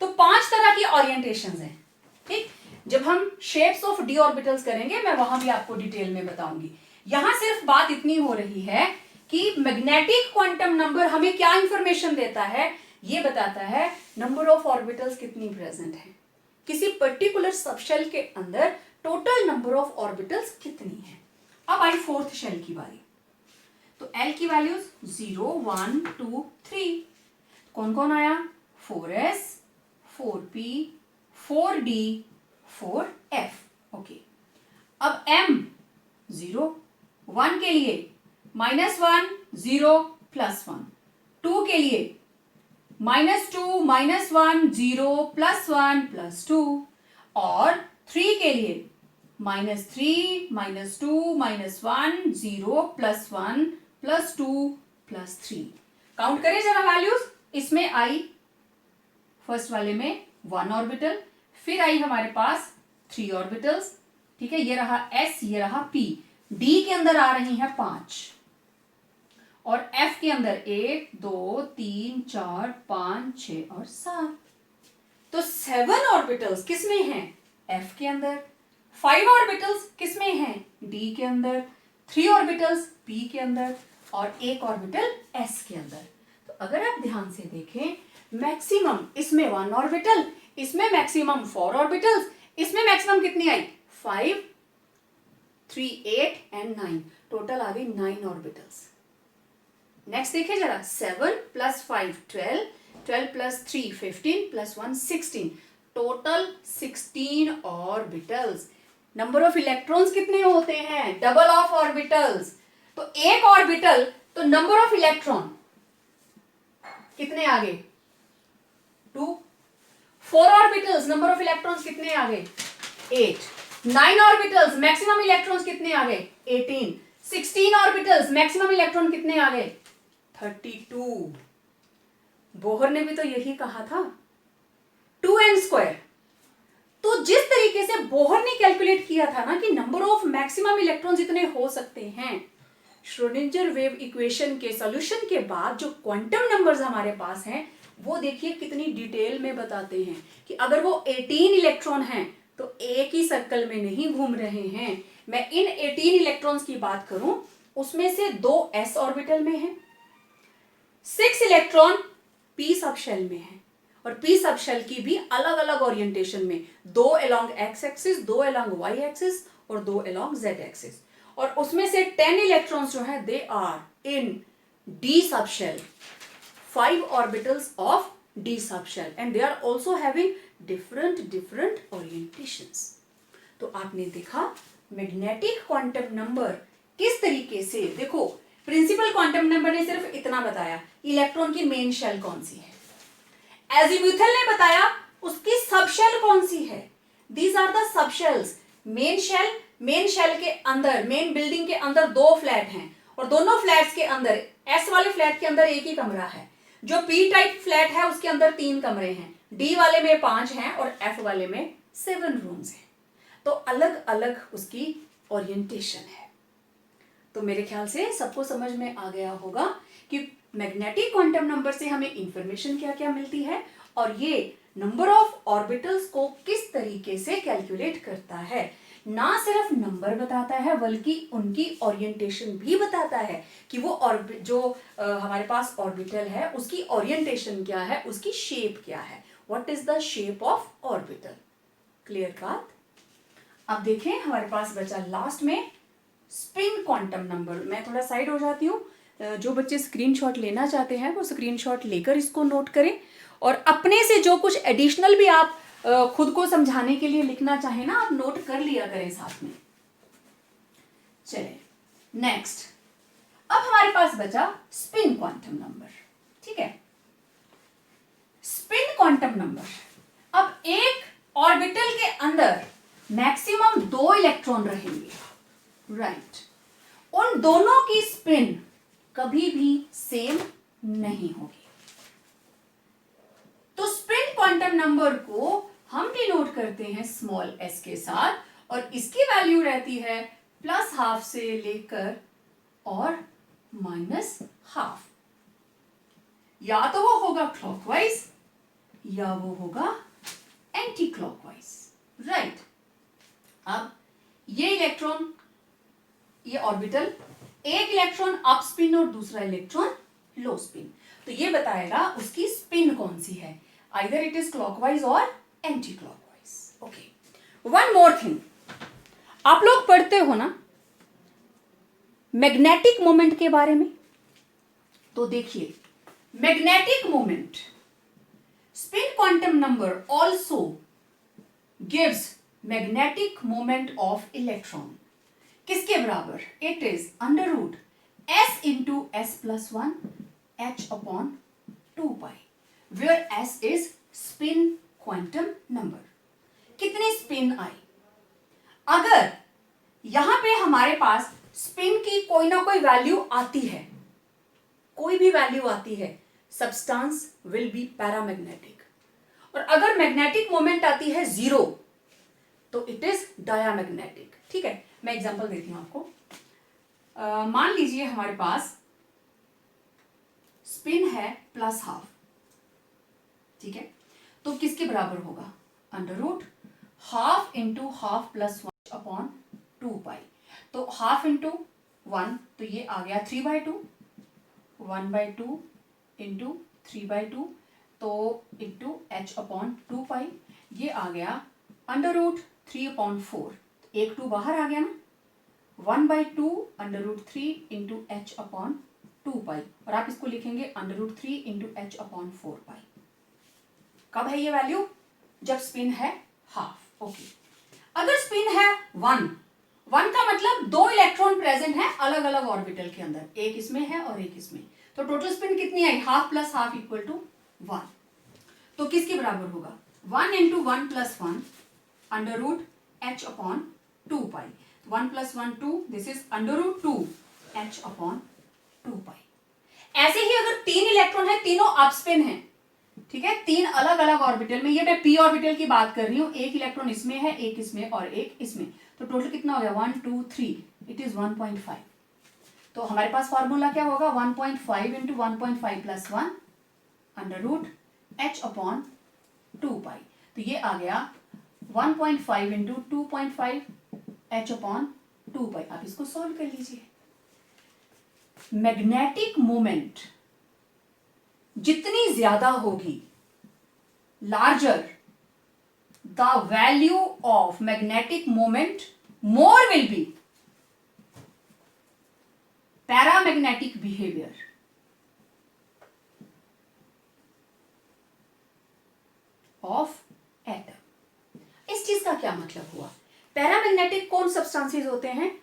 तो 5 तरह की ओरिएंटेशंस हैं। ठीक, जब हम शेप्स ऑफ डी ऑर्बिटल्स करेंगे मैं वहां भी आपको डिटेल में बताऊंगी। यहां सिर्फ बात इतनी हो रही है कि मैग्नेटिक क्वांटम नंबर हमें क्या इंफॉर्मेशन देता है, ये बताता है नंबर ऑफ ऑर्बिटल्स कितनी प्रेजेंट है, किसी पर्टिकुलर सबशेल के अंदर टोटल नंबर ऑफ ऑर्बिटल्स कितनी है। अब आई फोर्थ शेल की बारी। तो एल की वैल्यूज 0 1 2 3 कौन कौन आया, 4s 4p 4d 4f। Okay, अब m 0 1 के लिए -1 0 +1, 2 के लिए -2 -1 0 +1 +2 और 3 के लिए -3 -2 -1 0 +1 +2 +3। काउंट करें जरा वैल्यूज। इसमें आई फर्स्ट वाले में 1 ऑर्बिटल, फिर आई हमारे पास 3 ऑर्बिटल्स। ठीक है, ये रहा s, ये रहा p। d के अंदर आ रही हैं 5 और f के अंदर 1 2 3 4 5 6 और 7। तो 7 ऑर्बिटल्स किसमें हैं, f के अंदर। 5 ऑर्बिटल्स किसमें हैं, d के अंदर। 3 ऑर्बिटल्स p के अंदर और 1 ऑर्बिटल s के अंदर। तो अगर आप ध्यान से देखें, मैक्सिमम इसमें 1 ऑर्बिटल, इसमें मैक्सिमम 4 ऑर्बिटल्स, इसमें मैक्सिमम कितनी आई 5 3 8 एंड 9, टोटल आ गई 9 ऑर्बिटल्स। नेक्स्ट देखिए जरा, 7 + 5 12, 12 + 3 15 + 1 16, total 16 orbitals. Number of electrons कितने होते हैं, डबल ऑफ ऑर्बिटल्स। तो एक ऑर्बिटल तो नंबर ऑफ इलेक्ट्रॉन कितने आ गए 2। 4 ऑर्बिटल्स नंबर ऑफ इलेक्ट्रॉन्स कितने आ गए 8। 9 ऑर्बिटल्स मैक्सिमम इलेक्ट्रॉन्स कितने आ गए 18। 16 ऑर्बिटल्स मैक्सिमम इलेक्ट्रॉन कितने आ गए 32। बोहर ने भी तो यही कहा था 2n²। तो जिस तरीके से बोहर ने कैलकुलेट किया था ना कि नंबर ऑफ मैक्सिमम इलेक्ट्रॉन्स इतने हो सकते हैं, श्रोडिंगर वेव इक्वेशन के सॉल्यूशन के बाद जो क्वांटम नंबर्स हमारे पास हैं वो देखिए कितनी डिटेल में बताते हैं कि अगर वो 18 इलेक्ट्रॉन हैं तो एक ही सर्कल में नहीं घूम रहे हैं। मैं इन 18 इलेक्ट्रॉन्स की बात करूं, उसमें से 2 s ऑर्बिटल में हैं, 6 इलेक्ट्रॉन p सबशेल में है और p सबशेल की भी अलग अलग ओरिएंटेशन में, 2 along x axis, 2 along y axis और 2 अलोंग z एक्सिस। और उसमें से 10 इलेक्ट्रॉन्स जो है they are in d subshell, 5 orbitals of d subshell and they are also having different orientations. तो आपने देखा मैग्नेटिक क्वांटम नंबर किस तरीके से, देखो प्रिंसिपल क्वांटम नंबर ने सिर्फ इतना बताया इलेक्ट्रॉन की मेन शेल कौन सी है, एजीम्यूथल ने बताया उसकी सबशेल कौन सी है। These are the subshells. Main shell के अंदर, मेन बिल्डिंग के अंदर 2 फ्लैट हैं और दोनों फ्लैट्स के अंदर एस वाले फ्लैट के अंदर एक ही कमरा है, जो पी टाइप फ्लैट है उसके अंदर 3 कमरे हैं, डी वाले में 5 हैं और एफ वाले में 7 रूम्स हैं। तो अलग अलग उसकी ओरिएंटेशन है। तो मेरे ख्याल से सबको समझ में आ गया होगा कि मैग्नेटिक क्वांटम नंबर से हमें इंफॉर्मेशन क्या क्या मिलती है और ये नंबर ऑफ ऑर्बिटल्स को किस तरीके से कैलकुलेट करता है। ना सिर्फ नंबर बताता है बल्कि उनकी ओरिएंटेशन भी बताता है कि वो जो हमारे पास ऑर्बिटल है उसकी ओरिएंटेशन क्या है, उसकी शेप क्या है, what is the shape of orbital. Clear बात। अब देखें हमारे पास बचा लास्ट में स्पिन क्वांटम नंबर। मैं थोड़ा साइड हो जाती हूँ, जो बच्चे स्क्रीनशॉट लेना चाहते हैं वो स्क्रीनशॉट लेकर इसको नोट करें और अपने से जो कुछ एडिशनल भी आप खुद को समझाने के लिए लिखना चाहे ना, आप नोट कर लिया करें साथ में। चलिए नेक्स्ट, अब हमारे पास बचा स्पिन क्वांटम नंबर। ठीक है, स्पिन क्वांटम नंबर। अब एक ऑर्बिटल के अंदर मैक्सिमम 2 इलेक्ट्रॉन रहेंगे, राइट। उन दोनों की स्पिन कभी भी सेम नहीं होगी। तो स्पिन क्वांटम नंबर को हम डिनोट करते हैं स्मॉल s के साथ, और इसकी वैल्यू रहती है +12 से लेकर और -12। या तो वो होगा क्लॉकवाइज या वो होगा एंटी क्लॉकवाइज, राइट। अब ये इलेक्ट्रॉन, ये ऑर्बिटल, एक इलेक्ट्रॉन अप स्पिन और दूसरा इलेक्ट्रॉन लो स्पिन, तो ये बताएगा उसकी स्पिन कौन सी है, आइदर इट इज क्लॉकवाइज और anti clockwise. Okay, one more thing, आप लोग पढ़ते हो ना मैग्नेटिक मोमेंट के बारे में, तो देखिए magnetic moment, spin quantum number also gives magnetic moment of electron, किसके बराबर, it is √s into s+1 h/2π, where s is spin quantum number. कितनी स्पिन आई, अगर यहां पे हमारे पास स्पिन की कोई ना कोई वैल्यू आती है, कोई भी वैल्यू आती है, सब्सटेंस विल बी पैरामैग्नेटिक, और अगर मैग्नेटिक मोमेंट आती है 0 तो इट इज डायामैग्नेटिक। ठीक है, मैं एग्जांपल देती हूं आपको। मान लीजिए हमारे पास स्पिन है +12, ठीक है, तो किसके बराबर होगा, √12 इंटू हाफ +1 अपॉन 2π, तो हाफ इंटू 1 तो ये आ गया 3/2, 1/2 इंटू 3/2 तो इंटू h/2π, ये आ गया √3/4, एक 2 बाहर आ गया ना, 1/2 √3 इंटू h/2π, और आप इसको लिखेंगे √3 इंटू h/4π। कब है ये वैल्यू, जब स्पिन है हाफ। ओके, अगर स्पिन है 1 का मतलब 2 इलेक्ट्रॉन प्रेजेंट है अलग अलग ऑर्बिटल के अंदर, एक इसमें है और एक इसमें, तो टोटल स्पिन कितनी आई, half plus half equal to 1, तो किसके बराबर होगा, 1 into 1 + 1 √h/2π, 1 + 1 2, this is √2 h/2π। ऐसे ही अगर 3 इलेक्ट्रॉन है, तीनों अप स्पिन है, ठीक है, 3 अलग अलग ऑर्बिटल में, ये मैं p ऑर्बिटल की बात कर रही हूं, एक इलेक्ट्रॉन इसमें है, एक इसमें और एक इसमें, तो टोटल कितना हो गया 1 2 3, इट इज 1.5। तो हमारे पास फॉर्मूला क्या होगा, 1.5 इंटू 1.5 + 1 √h/2π, तो ये आ गया 1.5 इंटू 2.5 h/2π। आप इसको सॉल्व कर लीजिए। मैग्नेटिक मोमेंट जितनी ज्यादा होगी, larger the value of magnetic moment, more will be paramagnetic behaviour. Of atom. इस चीज का क्या मतलब हुआ, पैरामैग्नेटिक कौन सब्सटेंसेस होते हैं,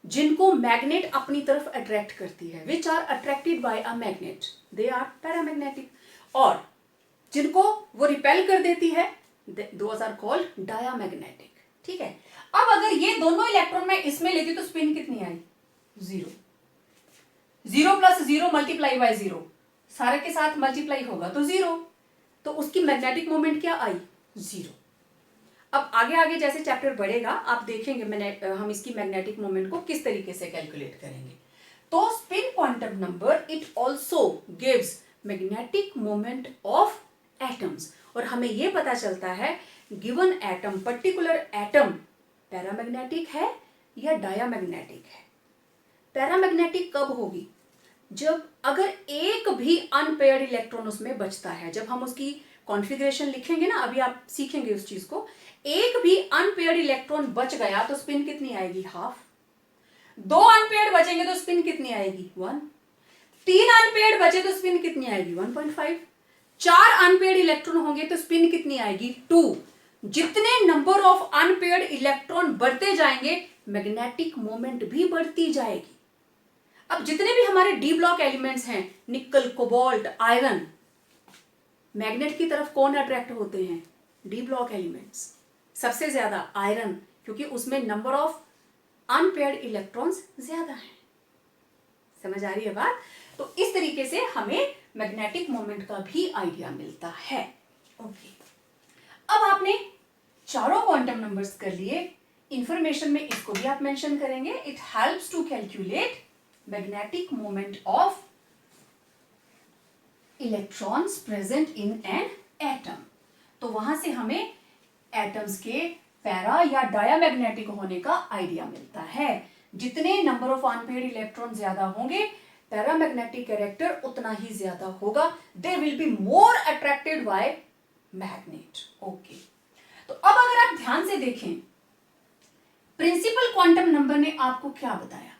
जिनको मैग्नेट अपनी तरफ अट्रैक्ट करती है, which are attracted by a magnet, they are paramagnetic, और जिनको वो रिपेल कर देती है, दोज आर कॉल्ड डायामैग्नेटिक। ठीक है, अब अगर ये दोनों इलेक्ट्रॉन मैं इसमें लेती तो स्पिन कितनी आई, 0, 0 + 0 मल्टीप्लाई बाय 0, सारे के साथ मल्टीप्लाई होगा तो 0, तो उसकी मैग्नेटिक मोमेंट क्या आई, 0। अब आगे आगे जैसे चैप्टर बढ़ेगा आप देखेंगे हम इसकी मैग्नेटिक मोमेंट को किस तरीके से कैलकुलेट करेंगे। तो spin quantum number it also gives magnetic moment of atoms, और हमें यह पता चलता है given atom, particular atom paramagnetic है या डायामैग्नेटिक है। पैरामैग्नेटिक कब होगी, जब अगर एक भी अनपेयर्ड इलेक्ट्रॉन उसमें बचता है, जब हम उसकी कॉन्फ़िगरेशन लिखेंगे ना, अभी आप सीखेंगे उस चीज को, एक भी अनपेयर्ड इलेक्ट्रॉन बच गया तो स्पिन कितनी आएगी, हाफ। 2 अनपेयर्ड बचेंगे तो स्पिन कितनी आएगी, 1। 3 अनपेयर्ड बचे तो स्पिन कितनी आएगी, 1.5। 4 अनपेयर्ड इलेक्ट्रॉन होंगे तो स्पिन कितनी आएगी, 2। जितने नंबर ऑफ अनपेयर्ड इलेक्ट्रॉन बढ़ते जाएंगे मैग्नेटिक मोमेंट भी बढ़ती जाएगी। अब जितने भी हमारे डी ब्लॉक एलिमेंट्स हैं, निकल, कोबाल्ट, आयरन, मैग्नेट की तरफ कौन अट्रैक्ट होते हैं, डी ब्लॉक एलिमेंट्स, सबसे ज्यादा आयरन, क्योंकि उसमें नंबर ऑफ अनपेयर्ड इलेक्ट्रॉन्स ज्यादा हैं। समझ आ रही है बात? तो इस तरीके से हमें मैग्नेटिक मोमेंट का भी आइडिया मिलता है। ओके, अब आपने चारों क्वांटम नंबर्स कर लिए, इंफॉर्मेशन में इसको भी आप मेंशन करेंगे। It helps to calculate magnetic moment of electrons present in an atom. तो वहां से हमें एटम्स के पैरा या डायामैग्नेटिक होने का आइडिया मिलता है। जितने नंबर ऑफ अनपेयर्ड इलेक्ट्रॉन ज्यादा होंगे, पैरामैग्नेटिक कैरेक्टर उतना ही ज्यादा होगा। They will be more attracted by magnet. Okay, तो अब अगर आप ध्यान से देखें, प्रिंसिपल क्वांटम नंबर ने आपको क्या बताया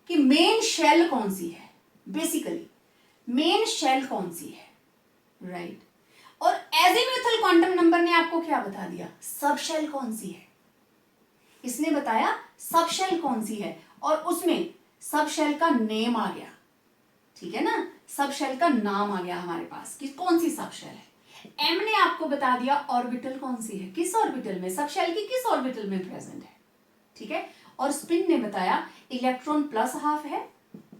कि मेन शेल कौन सी है। बेसिकली मेन शेल कौन सी है, राइट? और एजीम्यूथल क्वांटम नंबर ने आपको क्या बता दिया, सब शेल कौन सी है। इसने बताया सब शेल कौन सी है, और उसमें सब शेल का नेम आ गया, ठीक है ना, सब शेल का नाम आ गया हमारे पास कि कौन सी सब शेल है। एम ने आपको बता दिया ऑर्बिटल कौन सी है, किस ऑर्बिटल में, सब शेल की किस ऑर्बिटल में प्रेजेंट है, ठीक है। और स्पिन ने बताया इलेक्ट्रॉन प्लस हाफ है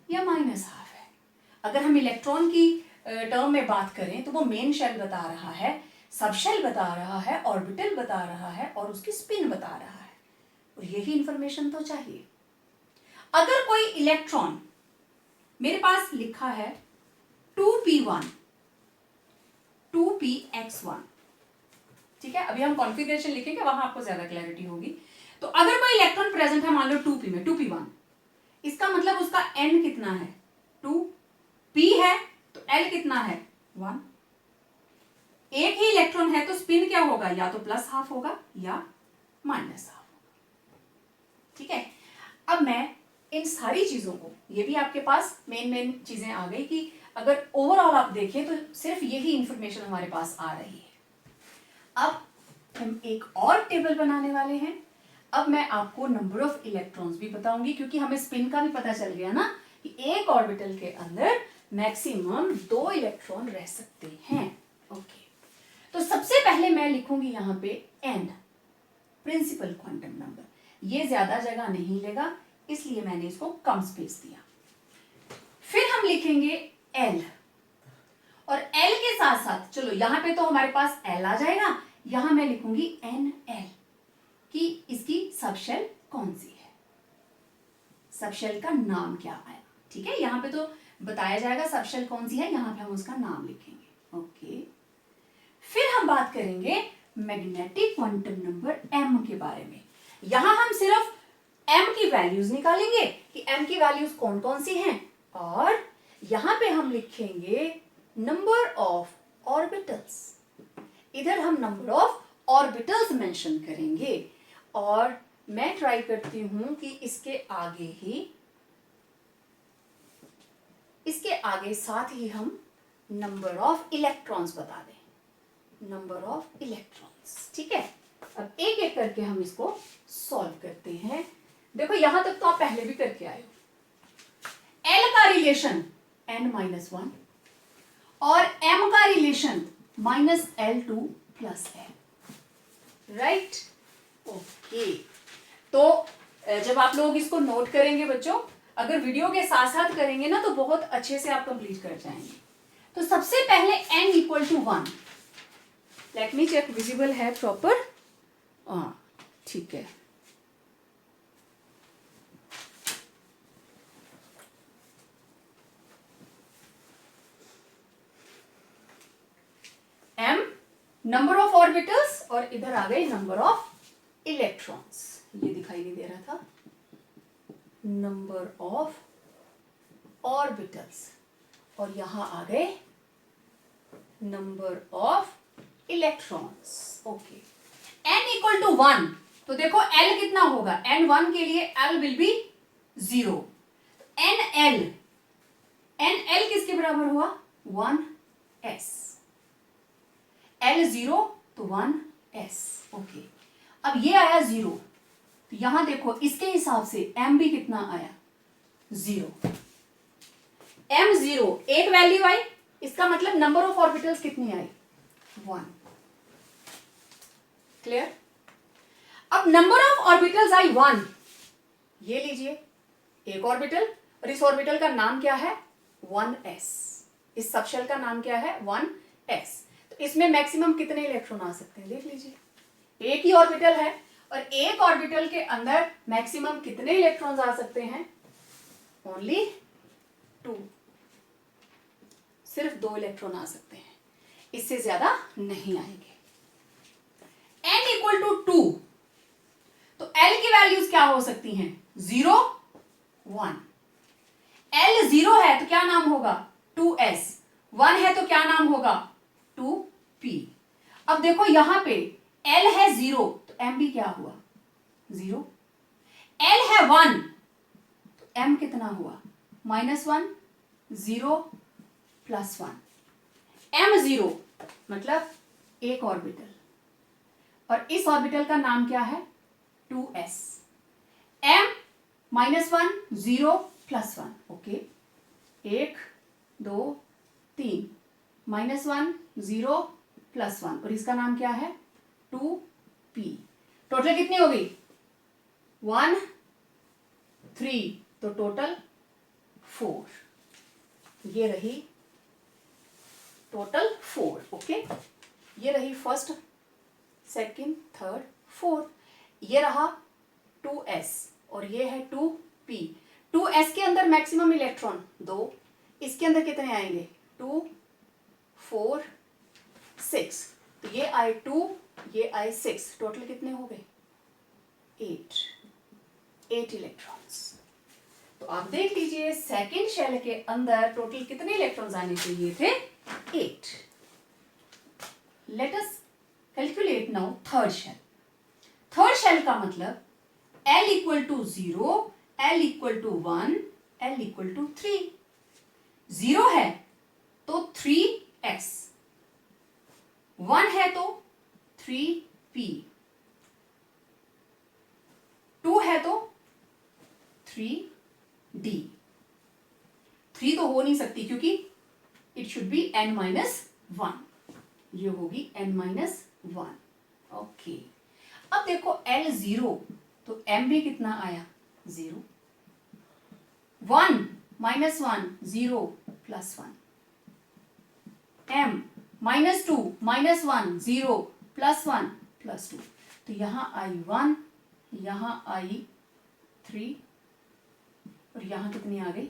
या माइनस हाफ है। अगर हम इलेक्ट्रॉन की टर्म में बात करें तो वो मेन शेल बता रहा है, सब शेल बता रहा है, ऑर्बिटल बता रहा है और उसकी स्पिन बता रहा है। और यही इंफॉर्मेशन तो चाहिए। अगर कोई इलेक्ट्रॉन मेरे पास लिखा है 2p1 2px1, ठीक है, अभी हम कॉन्फ़िगरेशन लिखेंगे, वहां आपको ज्यादा क्लैरिटी होगी। तो अगर कोई इलेक्ट्रॉन प्रेजेंट है मान लो 2p में, 2p1, इसका मतलब उसका n कितना है, 2p है, तो l कितना है, 1। एक ही इलेक्ट्रॉन है तो स्पिन क्या होगा, या तो प्लस हाफ होगा या माइनस हाफ होगा, ठीक है। अब मैं इन सारी चीजों को, ये भी आपके पास मेन चीजें आ गई कि अगर ओवरऑल आप देखें तो सिर्फ यही इंफॉर्मेशन हमारे पास आ रही है। अब हम एक और टेबल बनाने वाले हैं। अब मैं आपको नंबर ऑफ इलेक्ट्रॉन्स भी बताऊंगी, क्योंकि हमें स्पिन का भी पता चल गया ना कि एक ऑर्बिटल के अंदर मैक्सिमम 2 इलेक्ट्रॉन रह सकते हैं। ओके, तो सबसे पहले मैं लिखूंगी यहां पे n, प्रिंसिपल क्वांटम नंबर। ये ज्यादा जगह नहीं लेगा, इसलिए मैंने इसको कम स्पेस दिया। फिर हम लिखेंगे l, और l के साथ साथ चलो यहां पे तो हमारे पास l आ जाएगा, यहां मैं लिखूंगी nl कि इसकी सबशेल कौन सी है, सबशेल का नाम क्या आया, ठीक है। यहां पे तो बताया जाएगा सबशेल कौन सी है, यहां पे हम उसका नाम लिखेंगे। ओके, फिर हम बात करेंगे मैग्नेटिक क्वांटम नंबर m के बारे में। यहां हम सिर्फ m की वैल्यूज निकालेंगे कि m की वैल्यूज कौन कौन सी हैं, और यहां पे हम लिखेंगे नंबर ऑफ ऑर्बिटल्स। इधर हम नंबर ऑफ ऑर्बिटल्स मेंशन करेंगे, और मैं ट्राई करती हूं कि इसके आगे साथ ही हम नंबर ऑफ इलेक्ट्रॉन्स बता दें, नंबर ऑफ इलेक्ट्रॉन्स, ठीक है। अब एक एक करके हम इसको सॉल्व करते हैं। देखो यहां तक तो आप पहले भी करके आए हो। L का रिलेशन n-1 और M का relation -L2 + L, right. Okay, तो जब आप लोग इसको नोट करेंगे बच्चों, अगर वीडियो के साथ साथ करेंगे ना तो बहुत अच्छे से आप कंप्लीट कर जाएंगे। तो सबसे पहले n = 1। Let me check visible है प्रॉपर, हाँ ठीक है। m नंबर ऑफ ऑर्बिटल्स, और इधर आ गए नंबर ऑफ इलेक्ट्रॉन्स, ये दिखाई नहीं दे रहा था, नंबर ऑफ ऑर्बिटल्स, और यहां आ गए number of electrons. Okay, n = 1, तो देखो l कितना होगा, n1 के लिए l विल बी 0, nl किसके बराबर हुआ, 1s, l0 तो 1s। ओके, अब ये आया 0, तो यहां देखो इसके हिसाब से m भी कितना आया, 0, m0 एक वैल्यू आई, इसका मतलब नंबर ऑफ ऑर्बिटल्स कितनी आई, 1। क्लियर। अब नंबर ऑफ ऑर्बिटल्स आई 1, ये लीजिए एक ऑर्बिटल, और इस ऑर्बिटल का नाम क्या है 1s। इस सबशेल का नाम क्या है 1s। तो इसमें मैक्सिमम कितने इलेक्ट्रॉन आ सकते हैं देख लीजिए। एक ही ऑर्बिटल है और एक ऑर्बिटल के अंदर मैक्सिमम कितने इलेक्ट्रॉन्स आ सकते हैं, ओनली 2। सिर्फ 2 इलेक्ट्रॉन आ सकते हैं, इससे ज्यादा नहीं आएंगे। n इक्वल टू 2, तो L की वैल्यूज क्या हो सकती हैं 0 1। L 0 है तो क्या नाम होगा 2s, 1 है तो क्या नाम होगा 2p। अब देखो यहां पे L है 0 तो m भी क्या हुआ 0। L है 1 तो m कितना हुआ -1, 0 + 1। m 0 मतलब एक ऑर्बिटल, और इस ऑर्बिटल का नाम क्या है 2s। m -1 0 + 1, ओके 1 2 3 -1 0 + 1, और इसका नाम क्या है 2p। टोटल कितनी हो गई 1 3, तो टोटल 4। ये रही टोटल 4, ओके। ये रही फर्स्ट, सेकंड, थर्ड, फोर्थ। ये रहा 2s और ये है 2p। 2s के अंदर मैक्सिमम इलेक्ट्रॉन 2, इसके अंदर कितने आएंगे 2 4 6, तो ये आए 2, ये आए 6, टोटल कितने हो गए 8 इलेक्ट्रॉन्स। तो आप देख लीजिए सेकंड शेल के अंदर टोटल कितने इलेक्ट्रॉन्स आने चाहिए थे 8। Let us calculate now third shell. Third shell का मतलब L equal to 0, L equal to 1, L equal to 3। 0 है तो 3s, 1 है तो 3p, 2 है तो 3d। 3 तो हो नहीं सकती क्योंकि इट शुड बी n-1, ये होगी n-1, ओके। अब देखो L 0 तो m भी कितना आया 0, 1 -1 0 + 1, m -2 -1 0 + 1 + 2, तो यहां आई 1, यहां आई 3 और यहां कितनी आ गई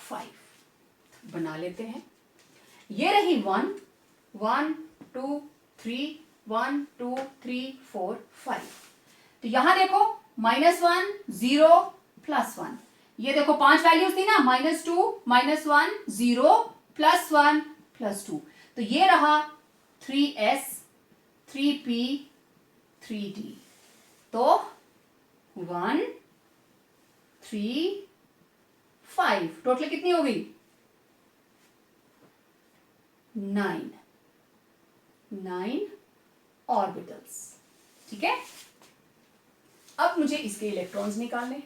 5। बना लेते हैं। ये रही 1 1 2 3 1 2 3 4 5। तो यहां देखो -1 0 + 1, ये देखो 5 वैल्यूज थी ना -2 -1 0 + 1 + 2, तो ये रहा 3s 3p 3d। तो 1 3 5, टोटल कितनी हो गई 9 ऑर्बिटल्स, ठीक है। अब मुझे इसके इलेक्ट्रॉन्स निकालने,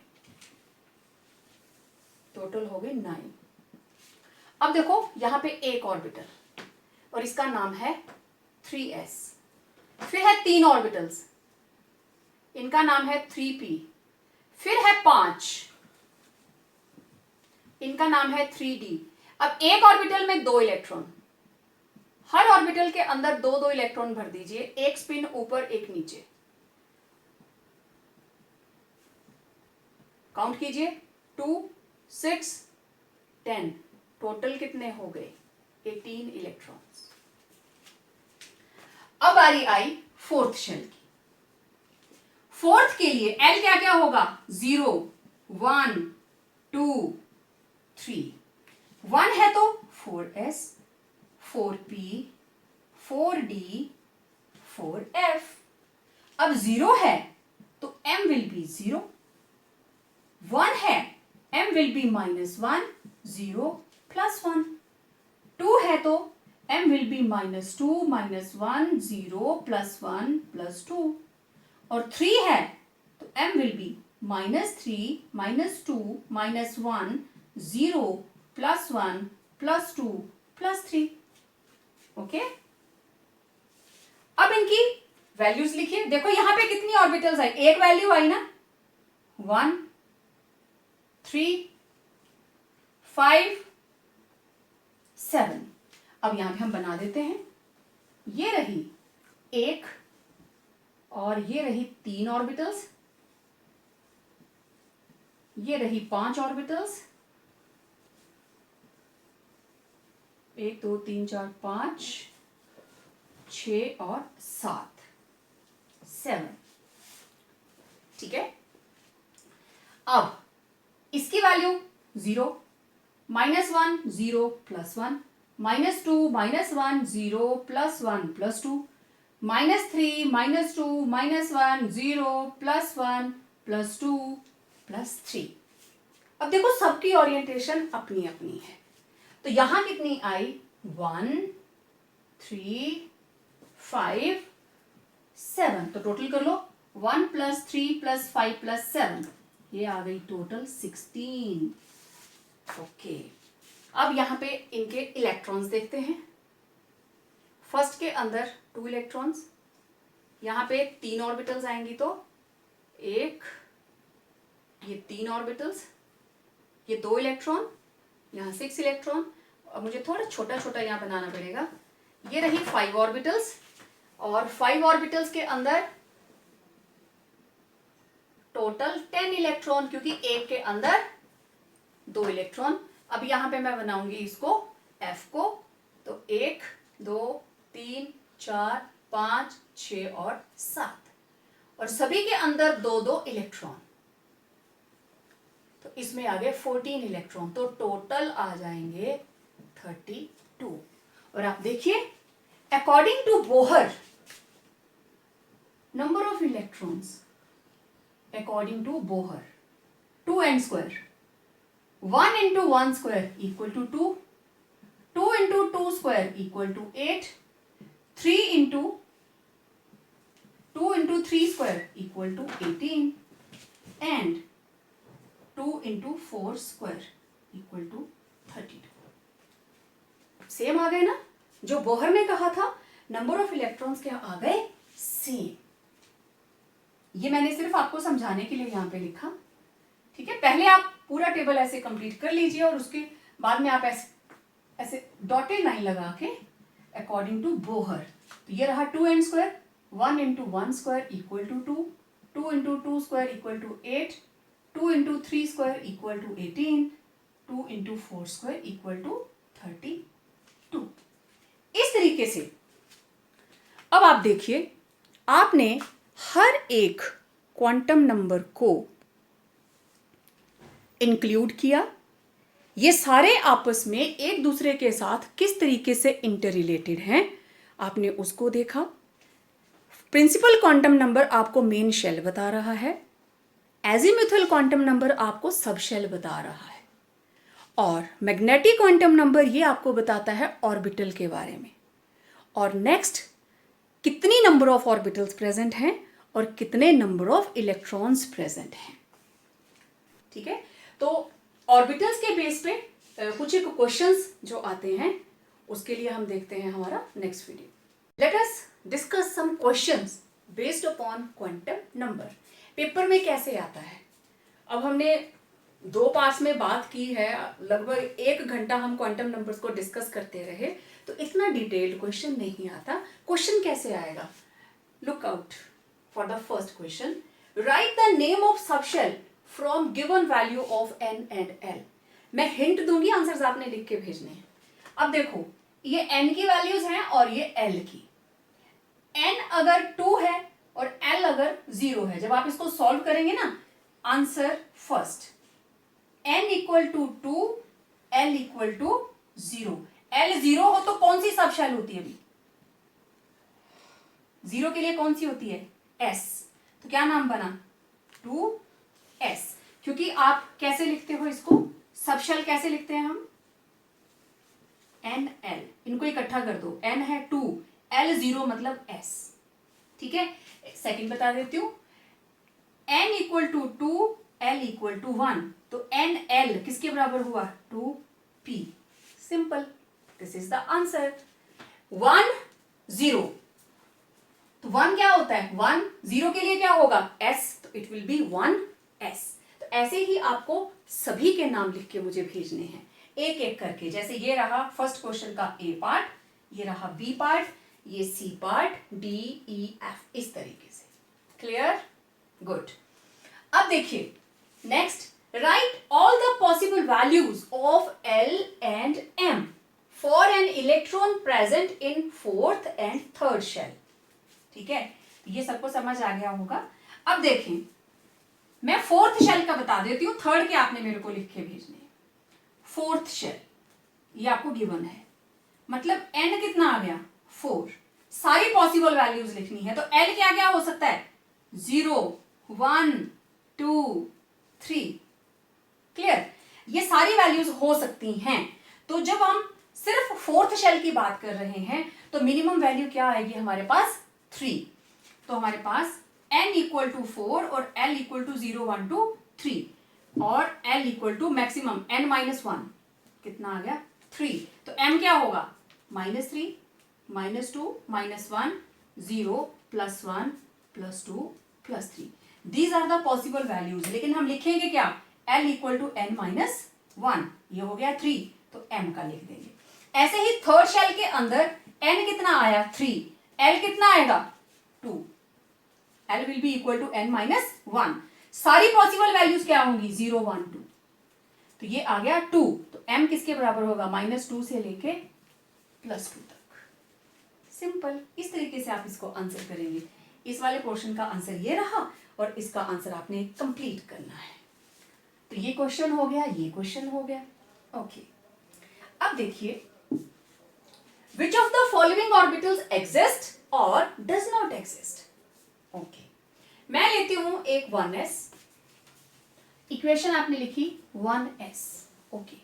टोटल हो गए 9। अब देखो यहां पे एक ऑर्बिटल और इसका नाम है 3s, फिर है 3 ऑर्बिटल्स, इनका नाम है 3p, फिर है 5, इनका नाम है 3d। अब एक ऑर्बिटल में 2 इलेक्ट्रॉन, हर ऑर्बिटल के अंदर 2 इलेक्ट्रॉन भर दीजिए, एक स्पिन ऊपर एक नीचे, काउंट कीजिए 2 6 10, टोटल कितने हो गए 18 इलेक्ट्रॉन्स। अब बारी आई फोर्थ शेल की। फोर्थ के लिए L क्या क्या होगा 0 1 2 3, 1 है तो 4s 4p 4d 4f। अब 0 है तो m विल बी 0, 1 है m विल बी -1 0 + 1, 2 है तो m विल बी -2 -1 0 + 1 + 2, और 3 है तो m विल बी -3 -2 -1 0 + 1 + 2 + 3, ओके। अब इनकी वैल्यूज लिखिए। देखो यहां पे कितनी ऑर्बिटल्स आई, एक वैल्यू आई ना 1 3 5 7। अब यहां पे हम बना देते हैं, ये रही 1 और ये रही 3 ऑर्बिटल्स, ये रही 5 ऑर्बिटल्स, 1 2 3 4 5 6 और 7 7। ठीक है, अब इसकी वैल्यू 0, -1 0 +1, -2 -1 0 +1 +2, -3 -2 -1 0 +1 +2 +3। अब देखो सबकी ओरिएंटेशन अपनी अपनी है, तो यहां कितनी आई 1 3 5 7, तो टोटल कर लो 1 + 3 + 5 + 7, ये आ गई टोटल 16। ओके, अब यहां पे इनके इलेक्ट्रॉन्स देखते हैं। फर्स्ट के अंदर 2 इलेक्ट्रॉन्स, यहां पे 3 ऑर्बिटल्स आएंगी, तो 1 ये 3 ऑर्बिटल्स, ये 2 इलेक्ट्रॉन, यहाँ 6 इलेक्ट्रॉन। अब मुझे थोड़ा छोटा छोटा यहाँ बनाना पड़ेगा। ये रही 5 ऑर्बिटल्स, और 5 ऑर्बिटल्स के अंदर टोटल 10 इलेक्ट्रॉन, क्योंकि एक के अंदर 2 इलेक्ट्रॉन। अब यहाँ पे मैं बनाऊंगी इसको F को, तो 1 2 3 4 5 6 और 7, और सभी के अंदर 2 इलेक्ट्रॉन, तो इसमें आ गए 14 इलेक्ट्रॉन, तो टोटल आ जाएंगे 32। और आप देखिए, according to Bohr number of electrons, according to Bohr, 2n², 1 × 1² equal to 2, 2 × 2² equal to 8, 3 × 2 × 3² equal to 18, and 2 × 4² equal to 32। Same आ गए ना, जो बोहर ने कहा था नंबर ऑफ इलेक्ट्रॉन्स क्या आ गए, सेम। ये मैंने सिर्फ आपको समझाने के लिए यहाँ पे लिखा, ठीक है। पहले आप पूरा टेबल ऐसे कंप्लीट कर लीजिए, और उसके बाद में आप ऐसे डॉटेड लाइन लगा के अकॉर्डिंग टू बोहर, तो ये रहा 2n², 1 × 1² equal to 2, 2 × 2² equal to 8, 2 × 3² equal to 18, 2 × 4² equal to 32। इस तरीके से अब आप देखिए, आपने हर एक क्वांटम नंबर को इंक्लूड किया, ये सारे आपस में एक दूसरे के साथ किस तरीके से इंटर रिलेटेड हैं आपने उसको देखा। प्रिंसिपल क्वांटम नंबर आपको मेन शेल बता रहा है, एजीमुथल क्वांटम नंबर आपको सब शेल बता रहा है, और मैग्नेटिक क्वांटम नंबर ये आपको बताता है ऑर्बिटल के बारे में। और नेक्स्ट, कितनी नंबर ऑफ ऑर्बिटल्स प्रेजेंट हैं और कितने नंबर ऑफ इलेक्ट्रॉन्स प्रेजेंट हैं, ठीक है। तो ऑर्बिटल्स के बेस पे कुछ एक क्वेश्चंस जो आते हैं, उसके लिए हम देखते हैं हमारा next video. Let us discuss some questions based upon quantum number. Paper में कैसे आता है, अब हमने 2 पार्ट्स में बात की है, लगभग 1 घंटा हम क्वांटम नंबर्स को डिस्कस करते रहे, तो इतना डिटेल्ड क्वेश्चन नहीं आता। क्वेश्चन कैसे आएगा, look out for the first question. Right the name of subshell from given value of n and l। मैं हिंट दूंगी, आंसर्स आपने लिख के भेजने हैं। अब देखो, ये n की वैल्यूज हैं और ये l की। n अगर 2 है और l अगर 0 है, जब आप इसको सॉल्व करेंगे ना, answer first, n = 2, l = 0। l 0 हो तो कौन सी सबशेल होती है, अभी 0 के लिए कौन सी होती है, s, तो क्या नाम बना 2s। क्योंकि आप कैसे लिखते हो इसको, सबशेल कैसे लिखते हैं हम, nl, इनको इकट्ठा कर दो, n है 2, l 0 मतलब s, ठीक है। सेकंड बता देती हूं, n = 2, l = 1, तो nl किसके बराबर हुआ, 2p। Simple, this is the answer. 1 0, तो 1 क्या होता है, 1 0 के लिए क्या होगा, s, तो इट विल बी 1s। तो ऐसे ही आपको सभी के नाम लिख के मुझे भेजने हैं। एक एक करके, जैसे ये रहा फर्स्ट क्वेश्चन का ए पार्ट, ये रहा बी पार्ट, ये C part, D E F, इस तरीके से। क्लियर? गुड। अब देखिए next, write all the possible values of L and M for an electron present in fourth and third shell. ठीक है, ये सबको समझ आ गया होगा। अब देखें, मैं फोर्थ शेल का बता देती हूं, थर्ड के आपने मेरे को लिख के भेजने। फोर्थ शेल ये आपको गिवन है, मतलब एन कितना आ गया 4, सारी पॉसिबल वैल्यूज लिखनी है, तो एल क्या क्या हो सकता है 0 1 2 3। क्लियर? ये सारी वैल्यूज हो सकती हैं। तो जब हम सिर्फ फोर्थ शेल की बात कर रहे हैं तो मिनिमम वैल्यू क्या आएगी हमारे पास 3। तो हमारे पास n इक्वल टू 4 और l इक्वल टू 0 1 2 3 और l equal to maximum n minus 1 कितना आ गया 3। तो m क्या होगा -3 -2 -1 0 +1 +2 +3। These are the possible values. लेकिन हम लिखेंगे क्या l equal to n minus 1, ये हो गया 3, तो m का लिख देंगे। ऐसे ही थर्ड शेल के अंदर n कितना आया 3, l कितना आएगा 2, l will be equal to n minus 1। सारी पॉसिबल वैल्यूज क्या होंगी 0 1 2, तो ये आ गया 2। तो m किसके बराबर होगा -2 से लेके +2 तक। सिंपल, इस तरीके से आप इसको आंसर करेंगे। इस वाले पोर्शन का आंसर ये रहा और इसका आंसर आपने कंप्लीट करना है। तो ये क्वेश्चन हो गया, ये क्वेश्चन हो गया। ओके, अब देखिए, which of the following orbitals exist or does not exist? Okay, मैं लेती हूं एक 1s, इक्वेशन आपने लिखी 1s। ओके,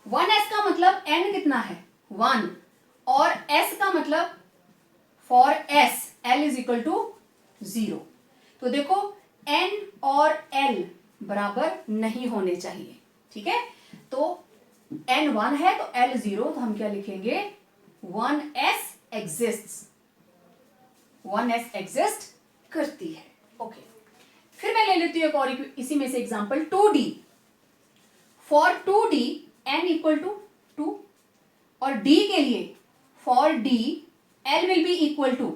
1s का मतलब n कितना है 1 और s का मतलब for s l is equal to 0। तो देखो n और l बराबर नहीं होने चाहिए। ठीक है, तो n 1 है तो l 0, तो हम क्या लिखेंगे 1s exists, 1s exist करती है। ओके, फिर मैं ले लेती हूँ एक और इसी में से example 2d। For 2d n equal to 2 और d के लिए for d l will be equal to,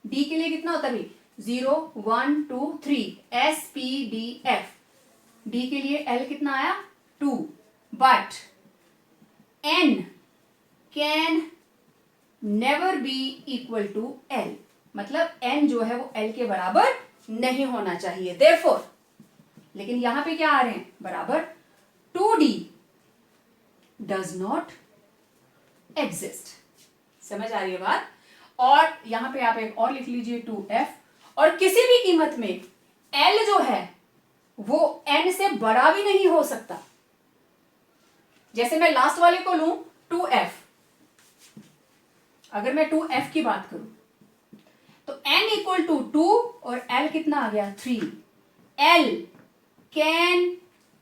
d के लिए कितना होता है 0 1 2 3 s p d f, d के लिए l कितना आया 2, but n can never be equal to l, मतलब n जो है वो l के बराबर नहीं होना चाहिए। देयरफॉर, लेकिन यहां पे क्या आ रहे हैं बराबर 2d डज नॉट एग्जिस्ट। समझ आ रही है बात? और यहां पे आप एक और लिख लीजिए 2f, और किसी भी कीमत में l जो है वो n से बड़ा भी नहीं हो सकता। जैसे मैं लास्ट वाले को लूं 2f, अगर मैं 2f की बात करूं तो n इक्वल टू 2 और l कितना आ गया 3। l can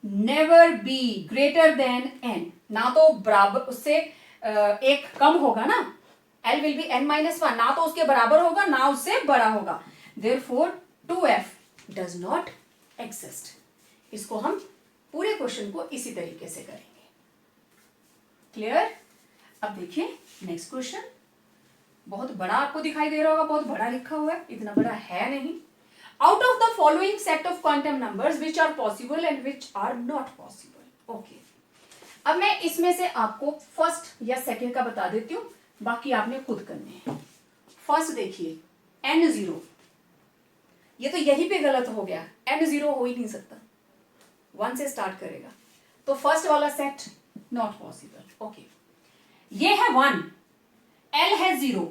never be greater than n, ना तो बराबर उससे एक कम होगा ना, l will B n minus 1, ना तो उसके बराबर होगा ना उससे बड़ा होगा। Therefore 2f does not exist. इसको हम पूरे क्वेश्चन को इसी तरीके से करेंगे। क्लियर? अब देखिए नेक्स्ट क्वेश्चन, बहुत बड़ा आपको दिखाई दे रहा होगा, बहुत बड़ा लिखा हुआ है, इतना बड़ा है नहीं। Out of the following set of quantum numbers which are possible and which are not possible. Okay, अब मैं इसमें से आपको फर्स्ट या सेकंड का बता देती हूँ, बाकी आपने खुद करने हैं। फर्स्ट देखिए n0, ये तो यहीं पे गलत हो गया, n0 हो ही नहीं सकता, 1 से स्टार्ट करेगा, तो फर्स्ट वाला सेट नॉट पॉसिबल। ओके, ये है 1, l है 0,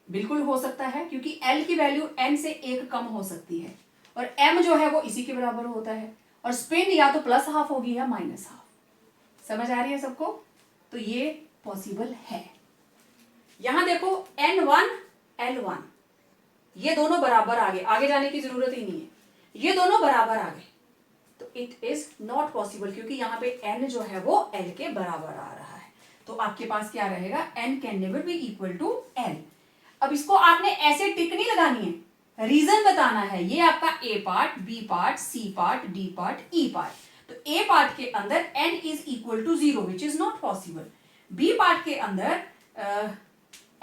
बिल्कुल हो सकता है क्योंकि l की वैल्यू n से एक कम हो सकती है, और m जो है वो इसी के बराबर होता है, और स्पिन या तो +½ होगी या -½ समझ आ रही है सबको? तो ये पॉसिबल है। यहां देखो n1 l1, ये दोनों बराबर आगे जाने की जरूरत ही नहीं है, ये दोनों बराबर आ गए, तो इट इज नॉट पॉसिबल क्योंकि यहाँ पे n जो है वो l के बराबर आ रहा है। तो आपके पास क्या रहेगा n can never be equal to l। अब इसको आपने ऐसे टिक नहीं लगानी है, रीजन बताना है। ये आपका a part, b part, c part, d part, e part, तो ए पार्ट के अंदर n is equal to 0 which is not possible. B part के अंदर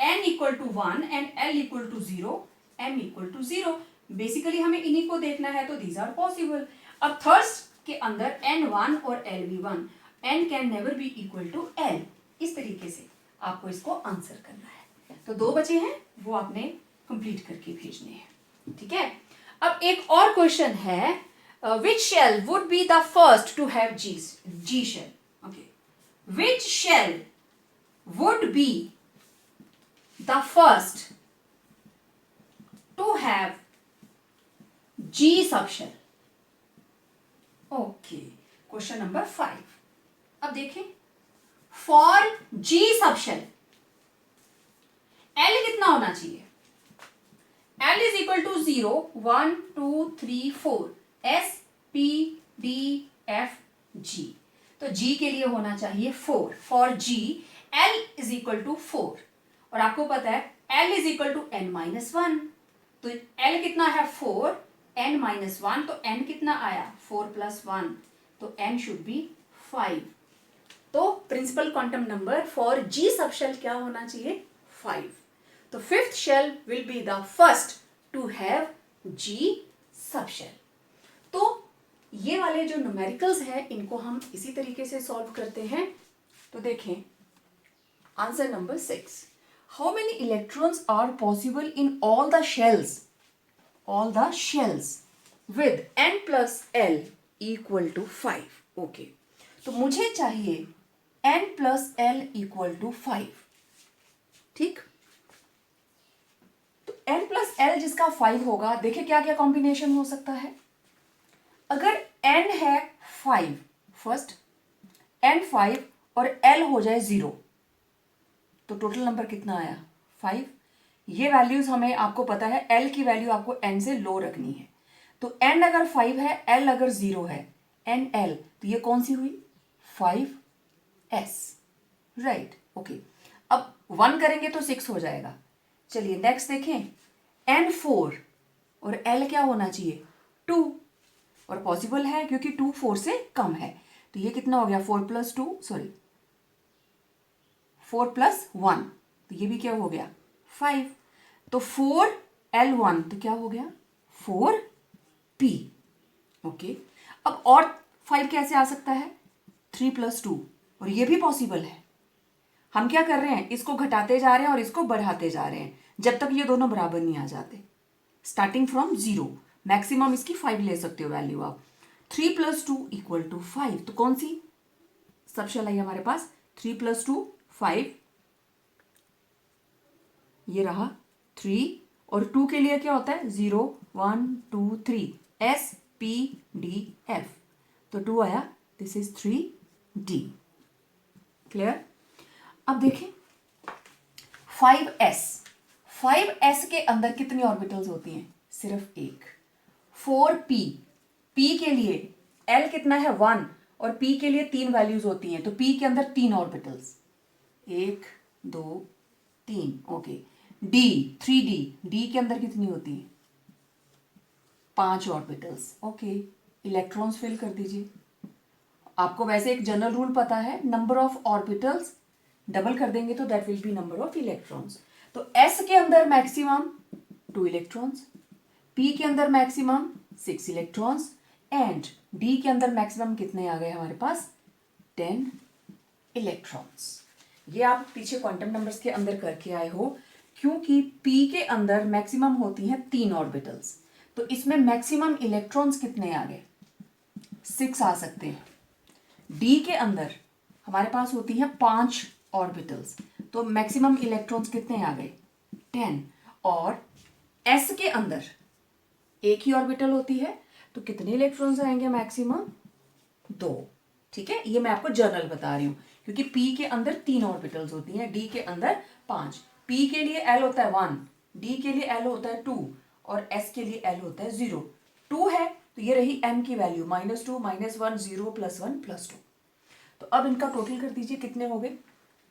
n equal to 1 and l equal to 0, m equal to 0। Basically हमें इन्हीं को देखना है, तो दीज आर पॉसिबल। अब थर्ड के अंदर n1 और l भी 1, n can never be equal to l। इस तरीके से आपको इसको आंसर करना है। तो 2 बचे हैं, वो आपने कंप्लीट करके भेजने हैं, ठीक है। अब एक और क्वेश्चन है, which shell would be the first to have G shell? Okay, which shell would be the first to have G subshell? Okay, question number 5। अब देखें, for G subshell L कितना होना चाहिए? L is equal to 0, 1, 2, 3, 4, S, P, D, F, G। तो G के लिए होना चाहिए 4। For G, L is equal to 4। और आपको पता है L is equal to n minus 1। तो L कितना है 4, n minus 1, तो n कितना आया 4 plus 1, तो n should be 5। तो principal quantum number for G subshell क्या होना चाहिए? 5। तो fifth shell will be the first to have G subshell. तो ये वाले जो न्यूमेरिकल्स हैं इनको हम इसी तरीके से सॉल्व करते हैं। तो देखें answer number 6, how many electrons are possible in all the shells with n plus l equal to 5। Okay, तो मुझे चाहिए n plus l equal to 5, ठीक। तो n प्लस l जिसका 5 होगा, देखिए क्या क्या कॉम्बिनेशन हो सकता है। अगर n है 5 फर्स्ट, n 5 और l हो जाए 0, तो टोटल नंबर कितना आया 5। ये वैल्यूज हमें, आपको पता है l की वैल्यू आपको n से लो रखनी है। तो n अगर 5 है, l अगर 0 है, n l, तो ये कौन सी हुई 5s, राइट। ओके, अब 1 करेंगे तो 6 हो जाएगा। चलिए नेक्स्ट देखें, n 4 और l क्या होना चाहिए 2, और पॉसिबल है क्योंकि 2 4 से कम है। तो ये कितना हो गया 4 प्लस 1, तो ये भी क्या हो गया 5। तो 4l1 तो क्या हो गया 4p। ओके, अब और 5 कैसे आ सकता है 3 प्लस 2, और ये भी पॉसिबल है। हम क्या कर रहे हैं, इसको घटाते जा रहे हैं और इसको बढ़ाते जा रहे हैं जब तक ये दोनों बराबर नहीं आ जाते। स्टार्टिंग फ्रॉम 0, मैक्सिमम इसकी 5 ले सकते हो वैल्यू आप। 3 प्लस 2 इक्वल टू 5, तो कौन सी सबशेल आई हमारे पास 3 प्लस 2 5, ये रहा 3, और 2 के लिए क्या होता है 0 1 2 3 S P D F, तो 2 आया, दिस इज 3D। क्लियर। अब देखें 5s के अंदर कितनी ऑर्बिटल्स होती हैं, सिर्फ एक। 4p, p के लिए l कितना है 1, और p के लिए 3 वैल्यूज होती हैं, तो p के अंदर 3 orbitals, 1 2 3। Okay, d 3d, d के अंदर कितनी होती है 5 ऑर्बिटल्स। ओके, इलेक्ट्रॉन्स फिल कर दीजिए। आपको वैसे एक जनरल रूल पता है, नंबर ऑफ ऑर्बिटल्स डबल कर देंगे तो that will be number of electrons. तो s के अंदर मैक्सिमम 2 इलेक्ट्रॉन्स, p के अंदर मैक्सिमम 6 इलेक्ट्रॉन्स, एंड d के अंदर मैक्सिमम कितने आ गए हमारे पास 10 इलेक्ट्रॉन्स। ये आप पीछे क्वांटम नंबर्स के अंदर करके आए हो, क्योंकि p के अंदर मैक्सिमम होती हैं 3 ऑर्बिटल्स, तो इसमें मैक्सिमम इलेक्ट्रॉन्स कितने आ गए 6 आ सकते हैं। d के अंदर हमारे पास होती हैं 5 ऑर्बिटल्स, तो मैक्सिमम इलेक्ट्रॉन्स कितने आ गए 10, और s के अंदर एक ही ऑर्बिटल होती है, तो कितने इलेक्ट्रॉन्स आएंगे मैक्सिमम 2। ठीक है, ये मैं आपको जनरल बता रही हूँ, क्योंकि p के अंदर 3 ऑर्बिटल्स होती हैं, d के अंदर 5। p के लिए l होता है 1, d के लिए l होता है 2, और s के लिए l होता है 0। 2 है तो ये रही m की वैल्यू -2 -1 0 +1 +2। तो अब इनका टोटल कर दीजिए, कितने हो गए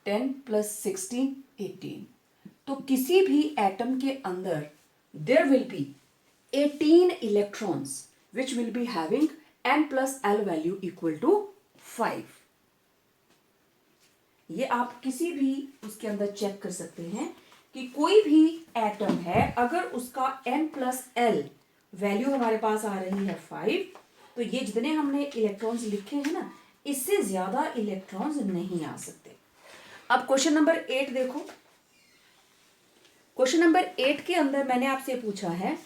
10 + 16 18। तो किसी भी एटम के अंदर there will be 18 electrons which will be having n+l value equal to 5। ये आप किसी भी उसके अंदर चेक कर सकते हैं कि कोई भी एटम है, अगर उसका n+l वैल्यू हमारे पास आ रही है 5, तो ये जितने हमने इलेक्ट्रॉन्स लिखे हैं ना, इससे ज्यादा इलेक्ट्रॉन्स नहीं आ सकते। अब क्वेश्चन नंबर 8 देखो। क्वेश्चन नंबर 8 के अंदर मैंने आपसे पूछा है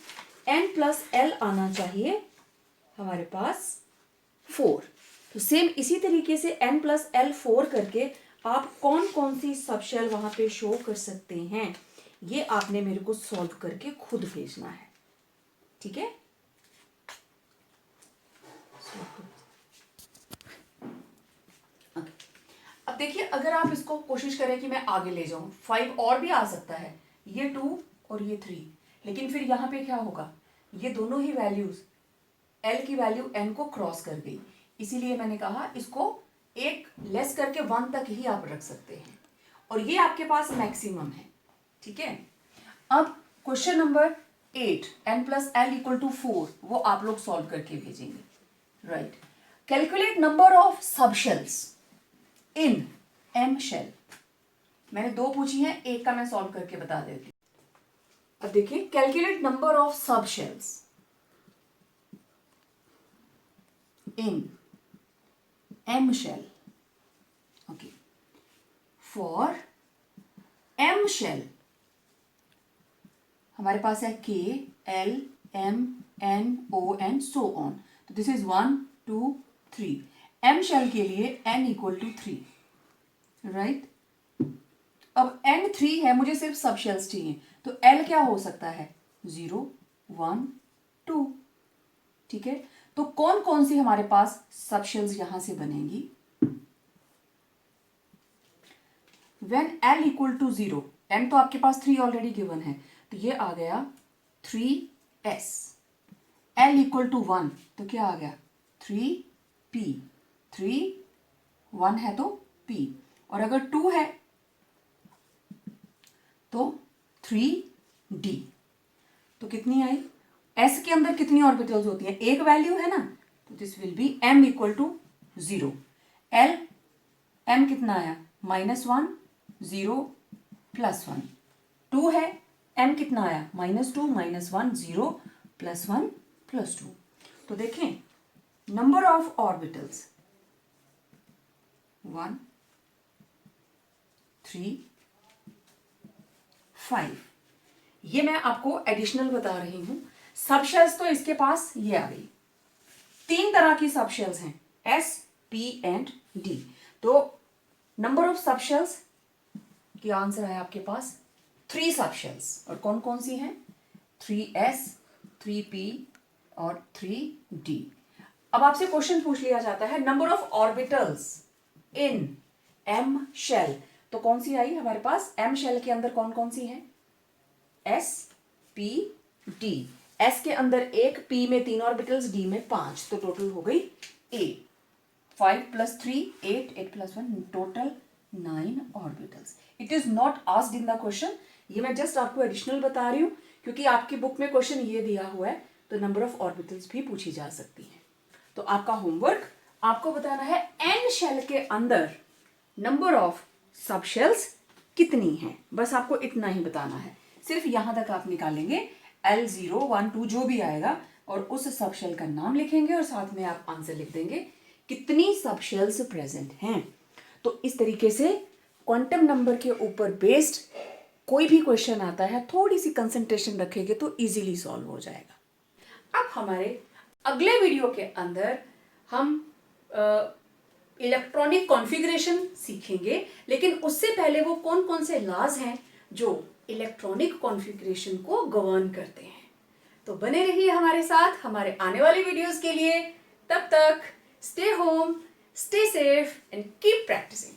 n+l आना चाहिए हमारे पास 4। तो सेम इसी तरीके से n+l 4 करके आप कौन कौन सी सबशेल वहां पे शो कर सकते हैं, ये आपने मेरे को सॉल्व करके खुद भेजना है, ठीक है। अब देखिए, अगर आप इसको कोशिश करें कि मैं आगे ले जाऊं, 5 और भी आ सकता है, ये 2 और ये 3, लेकिन फिर यहां पे क्या होगा, ये दोनों ही वैल्यूज l की वैल्यू n को क्रॉस कर गई, इसीलिए मैंने कहा इसको एक लेस करके 1 तक ही आप रख सकते हैं, और ये आपके पास मैक्सिमम है, ठीक है। अब question number 8 n+l equal to 4, वो आप लोग सॉल्व करके भेजेंगे, right. Calculate number of subshells in m shell. मैंने 2 पूछी हैं, एक का मैं सॉल्व करके बता देती हूं। अब देखिए, calculate number of subshells in m shell, okay, for m shell हमारे पास है k, l, m, n, o and so on। तो दिस इज 1 2 3। m shell के लिए n इक्वल टू 3, राइट। अब n 3 है, मुझे सिर्फ सब शेल्स चाहिए, तो l क्या हो सकता है, 0 1 2, ठीक है। तो कौन कौन सी हमारे पास सब शेल्स यहां से बनेंगी, when l equal to 0, n तो आपके पास 3 ऑलरेडी गिवन है, तो ये आ गया 3s। l इक्वल टू 1, तो क्या आ गया 3p, 3 1 है तो p, और अगर 2 है तो 3d। तो कितनी आई, s के अंदर कितनी ऑर्बिटल्स होती हैं, एक वैल्यू है ना, तो this will be m equal to 0। l m कितना आया, -1 0 +1, 2 है, m कितना आया, -2 -1 0 +1 +2। तो देखें, नंबर ऑफ ऑर्बिटल्स 1 3 5, ये मैं आपको एडिशनल बता रही हूं। सबशेल्स तो इसके पास ये आ गई, 3 तरह की सबशेल्स हैं, S, P एंड D। तो नंबर ऑफ सबशेल्स की आंसर है आपके पास 3 सबशेल्स, और कौन कौन सी हैं, 3s 3p और 3d। अब आपसे क्वेश्चन पूछ लिया जाता है number of orbitals in m shell, तो कौन सी आई हमारे पास, m शेल के अंदर कौन कौन सी हैं, s p d। s के अंदर 1, p में 3 ऑर्बिटल्स, d में 5, तो टोटल हो गई 8, 5 + 3 8, 8 + 1 total 9 orbitals. It is not asked in the question, ये मैं जस्ट आपको एडिशनल बता रही हूं, क्योंकि आपकी बुक में क्वेश्चन ये दिया हुआ है, तो नंबर ऑफ ऑर्बिटल्स भी पूछी जा सकती है। तो आपका होमवर्क, आपको बताना है n शेल के अंदर नंबर ऑफ सबशेल्स कितनी है, बस आपको इतना ही बताना है। सिर्फ यहां तक आप निकालेंगे, L0 1 2 जो भी आएगा, और उस सबशेल का नाम लिखेंगे, और साथ में आप आंसर लिख देंगे कितनी सबशेल्स प्रेजेंट हैं। तो इस तरीके से क्वांटम नंबर के ऊपर बेस्ड कोई भी क्वेश्चन आता है, थोड़ी सी कंसंट्रेशन रखेंगे तो इजीली सॉल्व हो जाएगा। अब हमारे अगले वीडियो के अंदर हम इलेक्ट्रॉनिक कॉन्फ़िगरेशन सीखेंगे, लेकिन उससे पहले वो कौन कौन से लॉज हैं जो इलेक्ट्रॉनिक कॉन्फ़िगरेशन को गवर्न करते हैं। तो बने रहिए हमारे साथ हमारे आने वाले वीडियोस के लिए। तब तक stay home, stay safe and keep practising.